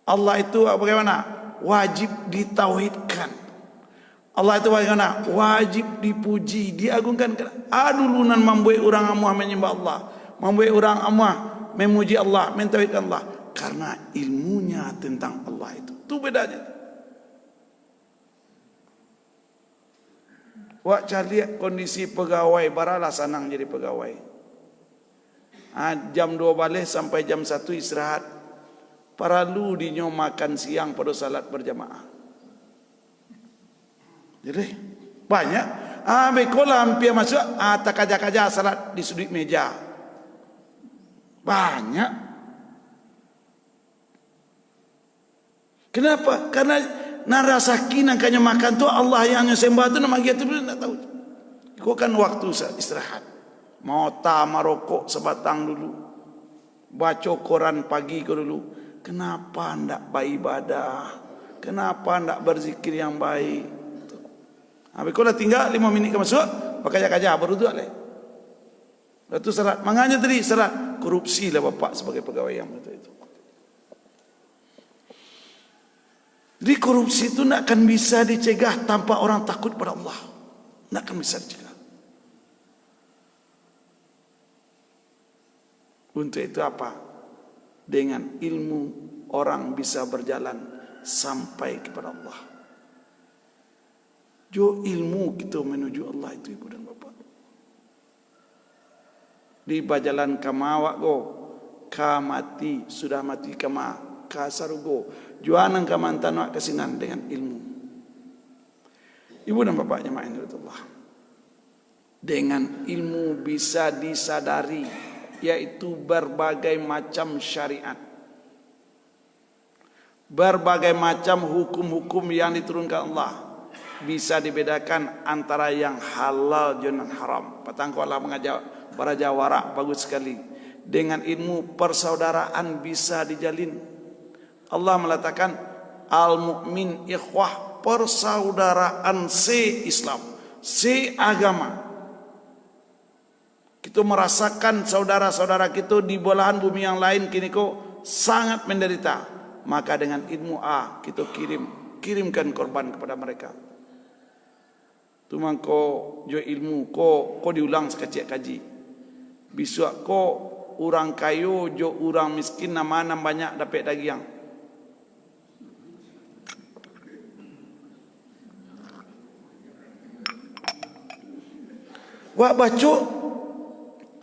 A: Allah itu bagaimana? Wajib ditauhidkan. Allah itu bagaimana? Wajib dipuji, diagungkan. Adulunan membuat orang amuah menyembah Allah, membuat orang amuah memuji Allah, mentauhidkan Allah, karena ilmunya tentang Allah itu. Itu bedanya. Wak lihat kondisi pegawai, baralah senang jadi pegawai. Jam 2 balik sampai jam 1 istirahat. Paralu dinyo makan siang pada salat berjamaah. Jadi banyak. Bekola hampir masuk. Tak kaja-kaja salat di sudut meja. Banyak. Kenapa? Karena narasaki nangkanya makan tu Allah yang sembah tu nama dia tu nak tahu. Kau kan waktu istirahat. Mau marokok sebatang dulu. Baca Quran pagi kau dulu. Kenapa ndak beribadah? Kenapa ndak berzikir yang baik? Habis kau dah tinggal 5 minit ke masuk, pakai kaja baru tu leh. Lepas tu salat. Manganya tadi salat. Korupsi lah bapak sebagai pegawai yang betul itu. Jadi korupsi itu tidak akan bisa dicegah tanpa orang takut pada Allah. Tidak akan bisa dicegah. Untuk itu apa? Dengan ilmu orang bisa berjalan sampai kepada Allah. Jo ilmu kita menuju Allah itu ibu dan bapa. Di bajalan kamawak go, kamati sudah mati kama kasarugo. Juanan kamantan kesinan dengan ilmu. Ibu dan bapak jemaah Allah. Dengan ilmu bisa disadari, yaitu berbagai macam syariat, berbagai macam hukum-hukum yang diturunkan Allah bisa dibedakan antara yang halal dan haram. Patangku Allah mengajar para jawara bagus sekali. Dengan ilmu persaudaraan bisa dijalin. Allah meletakkan al-mu'min ikhwah, persaudaraan se-Islam, se-agama. Kita merasakan saudara-saudara kita di belahan bumi yang lain kini kok sangat menderita. Maka dengan ilmu kita kirimkan korban kepada mereka. Tumang ko jo ilmu ko diulang sekecil kaji. Besok ko orang kayu jo orang miskin nama banyak dapat dagiang. Wa baca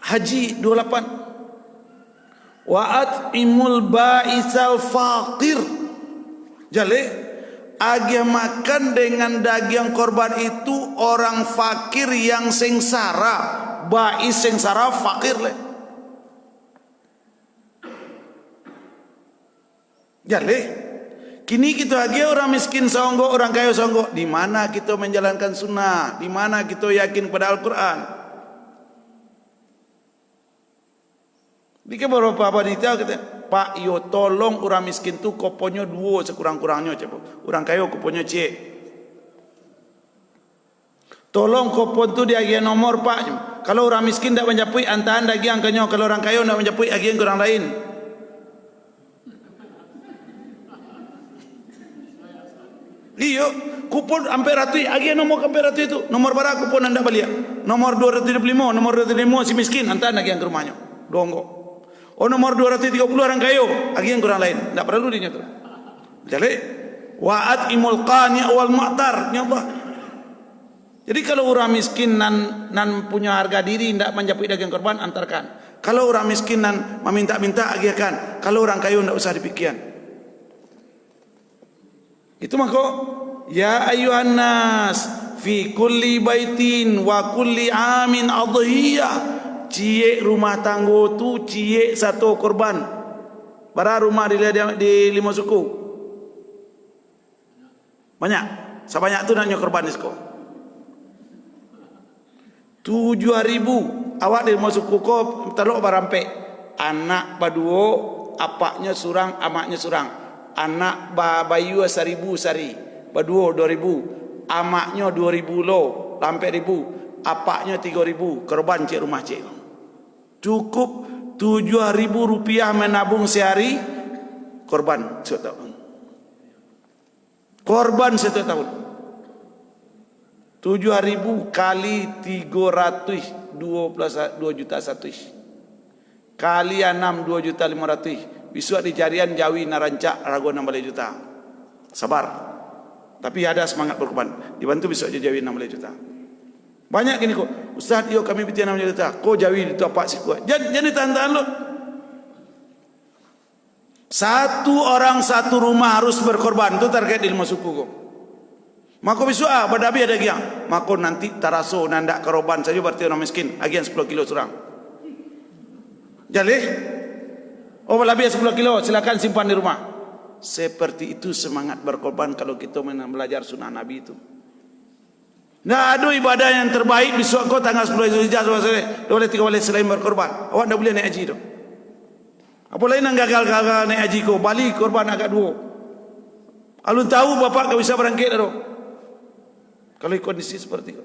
A: Haji 28. Wa at'imul ba'isal faqir. Jadi agi makan dengan daging korban itu orang fakir yang sengsara. Ba'is sengsara, fakir le. Jadi kini kita lagi orang miskin songgo, orang kaya songgo. Di mana kita menjalankan sunnah? Di mana kita yakin pada Al-Quran? Di beberapa panitia kata, Pak, yo tolong orang miskin tu koponyo 2 sekurang-kurangnya cepo. Orang kaya koponyo C. Tolong kopon tu dia agian nomor Pak. Kalau orang miskin tak menjapui antahan dagian kanyo, kalau orang kaya tak menjapui agian ke orang lain. Iyo, kupon hampir ratu, agian nomor hampir ratu itu. Nomor berapa kupon anda balik? Nomor 275, nomor 275 si miskin antahan dagian ke rumahnya. Donggo. Oh nomor 230 orang kayo, agian kurang lain. Tak perlu dinyata. Jadi wa'at imul qani wal mu'tar nyata. Jadi kalau orang miskin nan punya harga diri tidak menjapui daging korban antarkan. Kalau orang miskin nan meminta-minta agiakan. Kalau orang kayo tidak usah dipikirkan. Itu maka ya ayuhan nas fi kulli baitin wa kulli amin adhiyah. Cie rumah tanggo tu cie satu korban. Bara rumah di lima suku. Banyak. Sebanyak tu nak korban disko. 7.000 awak di lima suku ko telok barampe. Anak baduo, apaknya surang, amaknya surang. Anak bayu 1.000 sari, baduo 2.000, amaknya 2.000 lo, lampe 1.000, apaknya 3.000, korban cik rumah cik. Cukup 7.000 rupiah menabung sehari, korban setiap tahun. Korban setiap tahun. 7.000 kali 300, 2 juta 1. Kali 6, 2.500.000. Besok di jarian Jawi Narancak Rago 16 juta. Sabar. Tapi ada semangat berkorban. Dibantu besok je Jawi 16 juta. Banyak gini kok. Ustaz, yo kami bitin 16 juta. Ko Jawi itu apa sih kuat. Jadi tahan-tahan lo. Satu orang satu rumah harus berkorban. Itu target di lima suku kok. Maka besok badabi ada giang. Maka nanti taraso nandak keroban saja berarti orang miskin. Agian 10 kilo surang. Jadi oh lebih 10 kilo silakan simpan di rumah. Seperti itu semangat berkorban kalau kita belajar sunnah Nabi itu. Nah, ada ibadah yang terbaik besok kau tanggal 10 Zulhijjah boleh 3 kali selain berkorban. Awak dah boleh naik haji tu. Apa lain yang gagal naik haji kau balik korban agak dua. Alun tahu bapak kau bisa berangkit tu. Kalau kondisi seperti itu.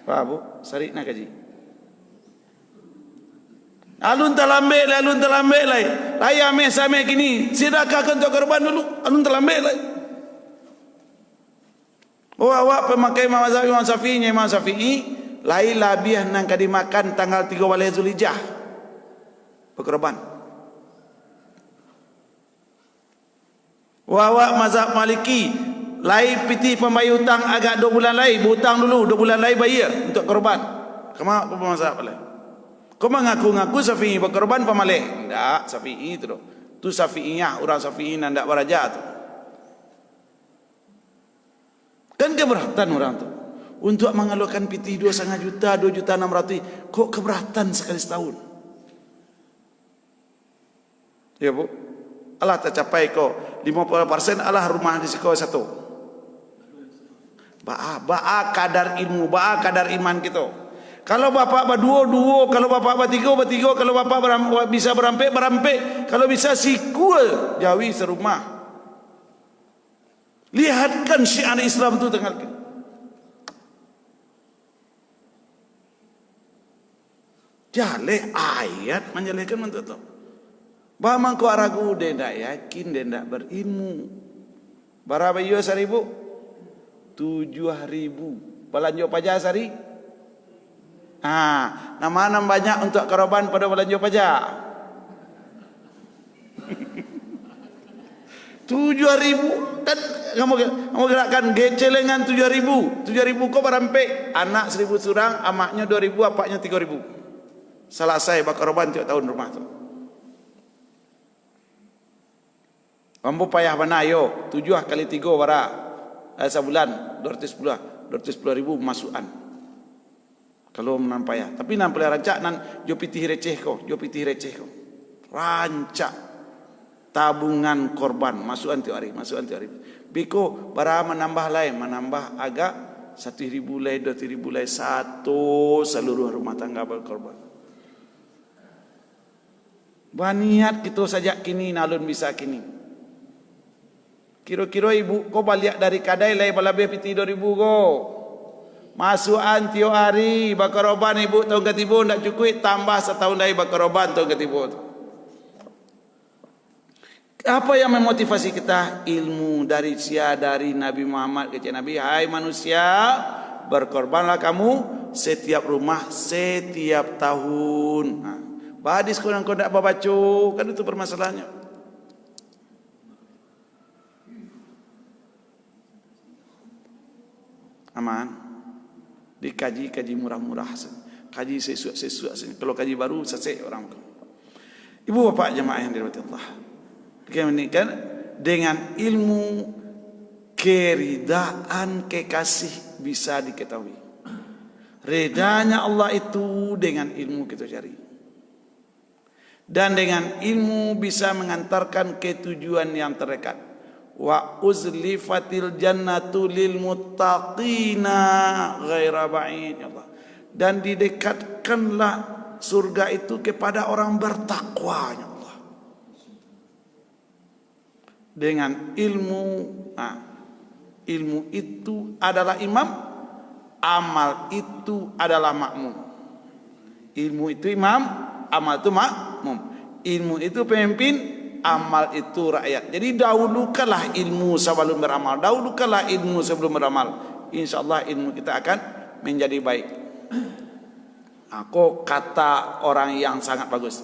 A: Pak Bu, sarik nak haji. Alun terlambat lah. Raya sampai kini. Silakan untuk korban dulu. Alun terlambat lah. Oh awak pemakai Imam Syafi'i. Lain labiah nang kadi makan tanggal 3 Walai Zulhijjah. Berkorban. Awak mazhab Maliki. Lain piti pembayar hutang agak 2 bulan lain. Berhutang dulu 2 bulan lain bayar untuk korban. Kemana apa mazhab lain? Kau mengaku-ngaku Syafi'i berkorban pamalek? Tidak, Syafi'i itu. Tu Syafi'iyah, orang Syafi'i yang tidak beraja tu. Kan keberatan orang tu. Untuk mengeluarkan piti 2,5 juta, 2.600.000. Kok keberatan sekali setahun? Ya Bu. Allah tercapai kau 50% Allah rumah di sekolah satu. Ba'a kadar ilmu, ba'a kadar iman kita. Kalau bapak berdua, kalau bapak bertiga, kalau bapak bisa berampek, kalau bisa sikul Jawi serumah. Lihatkan syiar Islam itu tengah. Jaleh ayat menjelekan mentutup. Bama ko aragu dendak yakin dendak berilmu. Berapa yo 1.000? 7.000. Belanja pajak sehari? Nama banyak untuk korban pada belanja pajak. 7.000 kan kamu gerakkan gecelengan 7.000 kau berampek anak 1.000 surang, amaknya 2.000, apaknya 3.000. Selesai berkorban tiap tahun rumah tu. Mampu payah mana yo 7 kali 3 bara sebulan 210.000 masukan. Kalau menampai ya, tapi nampai rancak nan jo pitih receh ko. Rancak tabungan korban masukan tiap hari. Biko para menambah agak 1.000 lay, 2.000 lay satu seluruh rumah tangga berkorban. Baniat kita saja kini nalun bisa kini. Kira-kira ibu kau balik dari kadai lay balabeh piti 2.000 ko. Masukan tiap hari berkorban ibu tahun ketibu tidak cukup tambah setahun lagi berkorban tahun ketibu. Apa yang memotivasi kita? Ilmu dari Nabi Muhammad ke Nabi. Hai manusia, berkorbanlah kamu setiap rumah setiap tahun. Hadis kau tidak baca, kan itu permasalahannya. Aman. Dikaji murah-murah, kaji sesuatu. Kalau kaji baru selesai orang. Ibu bapak jemaah yang dirahmati Allah, kan dengan ilmu keridaan, kekasih bisa diketahui. Redanya Allah itu dengan ilmu kita cari. Dan dengan ilmu bisa mengantarkan ke tujuan yang terdekat. Wa uzlifatil jannatu lil muttaqina ghaira ba'id. Dan didekatkanlah surga itu kepada orang bertakwa, ya Allah. Dengan ilmu, ilmu itu adalah imam, amal itu adalah makmum. Ilmu itu imam, amal itu makmum. Ilmu itu pemimpin, amal itu rakyat. Jadi dahulukanlah ilmu sebelum beramal. Dahulukanlah ilmu sebelum beramal. InsyaAllah ilmu kita akan menjadi baik. Aku kata orang yang sangat bagus,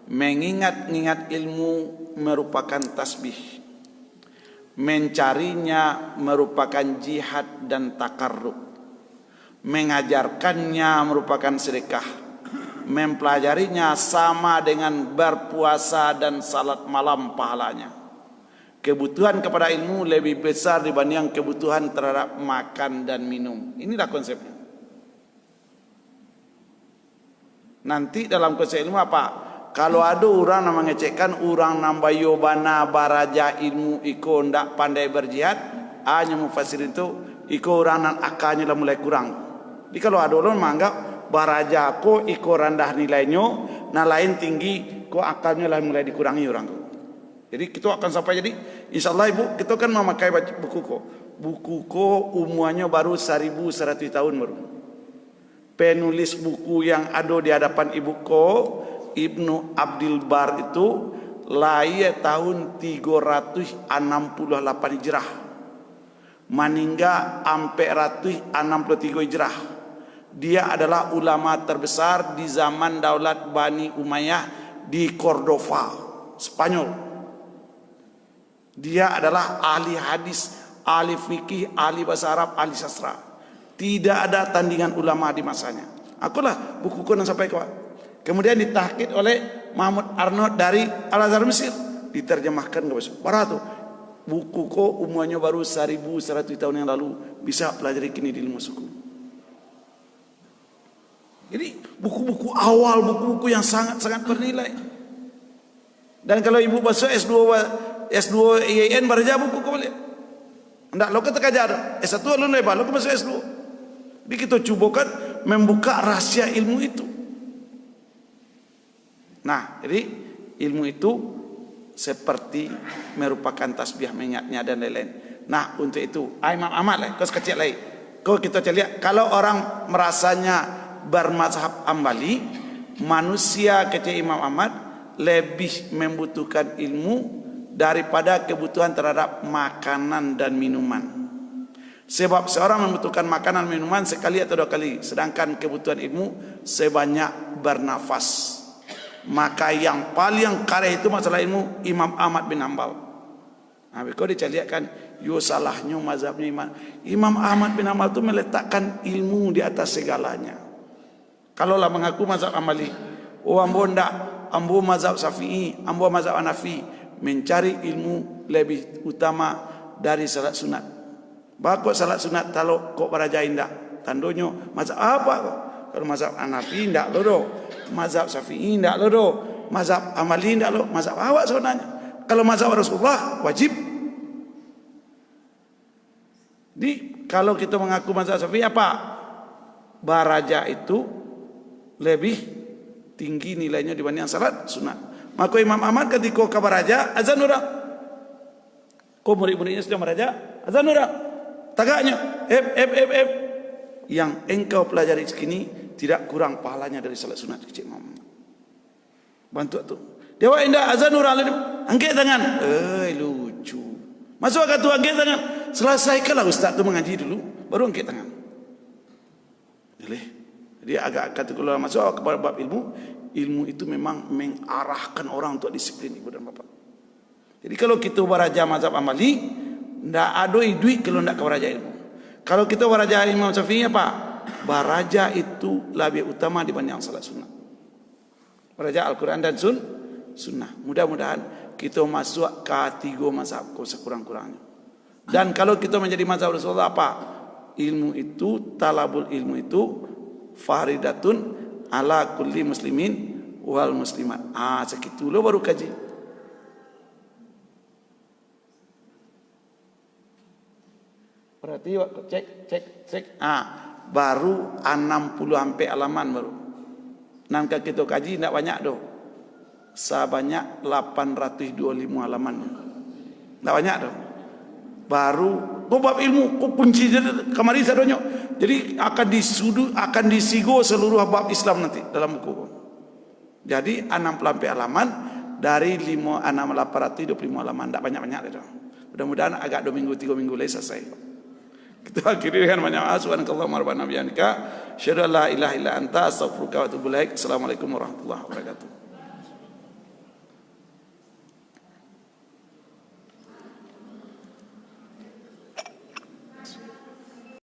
A: mengingat-ingat ilmu merupakan tasbih, mencarinya merupakan jihad dan takarrub, mengajarkannya merupakan sedekah, mempelajarinya sama dengan berpuasa dan salat malam pahalanya. Kebutuhan kepada ilmu lebih besar dibanding kebutuhan terhadap makan dan minum. Inilah konsepnya. Nanti dalam konsep ilmu apa? Kalau ada orang yang mengecekkan orang nambayo bana baraja ilmu iko ndak pandai berjihad, hanya mufasir itu iko orang nan akalnya lah mulai kurang. Jadi kalau ada orang menganggap baraja ko iko rendah nilainya, nah lain tinggi ko akalnya lah mulai dikurangi orang. Jadi kita akan sampai jadi insyaallah ibu kita kan memakai buku ko. Buku ko umuannya baru 1100 tahun baru. Penulis buku yang ada di hadapan ibu ko, Ibnu Abdul Bar itu lahir tahun 368 Hijrah. Meninggal 463 Hijrah. Dia adalah ulama terbesar di zaman Daulat Bani Umayyah di Cordova, Spanyol. Dia adalah ahli hadis, ahli fikih, ahli bahasa Arab, ahli sastra. Tidak ada tandingan ulama di masanya. Akulah buku kuno sampai ke. Kemudian ditahqiq oleh Mahmud Arnaud dari Al-Azhar Mesir, diterjemahkan ke bahasa Arab. Buku ko umurnya baru 1100 tahun yang lalu, bisa pelajari kini di ilmu suku. Jadi buku-buku awal, buku-buku yang sangat-sangat bernilai. Dan kalau ibu masuk S2 IAIN baca buku ko boleh. Ndak lo kata kajar S1 lo lebar lo masuk S2. Jadi kita cubakan membuka rahasia ilmu itu. Nah, jadi ilmu itu seperti merupakan tasbih mengingatnya dan lain-lain. Nah, untuk itu Imam Ahmad lah, kau sekecil lagi. Kau kita lihat kalau orang merasanya bermazhab Ambali, manusia kecil Imam Ahmad lebih membutuhkan ilmu daripada kebutuhan terhadap makanan dan minuman. Sebab seorang membutuhkan makanan dan minuman sekali atau dua kali, sedangkan kebutuhan ilmu sebanyak bernafas. Maka yang paling kaya itu masalah ilmu Imam Ahmad bin Hanbal. Nah, kau dicaliakan, yo salahnya mazhabnya Imam Ahmad bin Hanbal itu meletakkan ilmu di atas segalanya. Kalau lah mengaku mazhab Ambali, oh ambo ndak, ambo mazhab Syafi'i, ambo mazhab Hanafi, mencari ilmu lebih utama dari salat sunat. Bakok salat sunat kalau kok barajain ndak, tandonyo mazhab apa kok? Kalau mazhab Hanafi ndak lodo, mazhab Syafi'i ndak lodo, mazhab Hambali ndak lodo, mazhab awak sebenarnya. Kalau mazhab Rasulullah wajib. Di kalau kita mengaku mazhab Syafi'i apa? Baraja itu lebih tinggi nilainya dibanding salat sunat. Maka Imam Ahmad ketika ke baraja azan orang. Kau murid-muridnya sudah baraja azan orang. Tagaknya yang engkau pelajari sekini tidak kurang pahalanya dari salat sunat kecil Imam. Bantu tu. Dewa indah azan orang lalu angkat tangan. Lucu. Masuk ke tu angkat tangan. Selesaikanlah ustaz tu mengaji dulu baru angkat tangan. Jadi agak kalau masuk kepada bab ilmu, ilmu itu memang mengarahkan orang untuk disiplin ibu dan bapa. Jadi kalau kita baraja mazhab Hambali, ndak ada duit kalau ndak ke baraja ilmu. Kalau kita baraja Imam Syafi'i apa? Baraja itu lebih utama dibanding salat sunat. Baraja Al-Quran dan sunnah. Mudah-mudahan kita masuk ke 3 mazhab sekurang-kurangnya. Dan kalau kita menjadi mazhab Rasulullah apa? Ilmu itu, talabul ilmu itu faridatun ala kulli muslimin wal muslimat. Segitu lo baru kaji. Berarti cek. Baru 60 sampai halaman baru. Nangka kita kaji tidak banyak doh. Sebanyak 825 halaman. Tidak banyak doh. Baru bab ilmu kunci kamari sadonyo. Jadi akan disigo seluruh bab Islam nanti dalam buku. Jadi 60 halaman dari 825 halaman, tidak banyak-banyak itu. Mudah-mudahan agak 2 minggu 3 minggu lagi selesai. Kita akhiri dengan banyak subhanakallahumma rabbana bihamdika asyhadu an la ilaha illa anta astaghfiruka wa atubu ilaik. Assalamualaikum warahmatullahi wabarakatuh.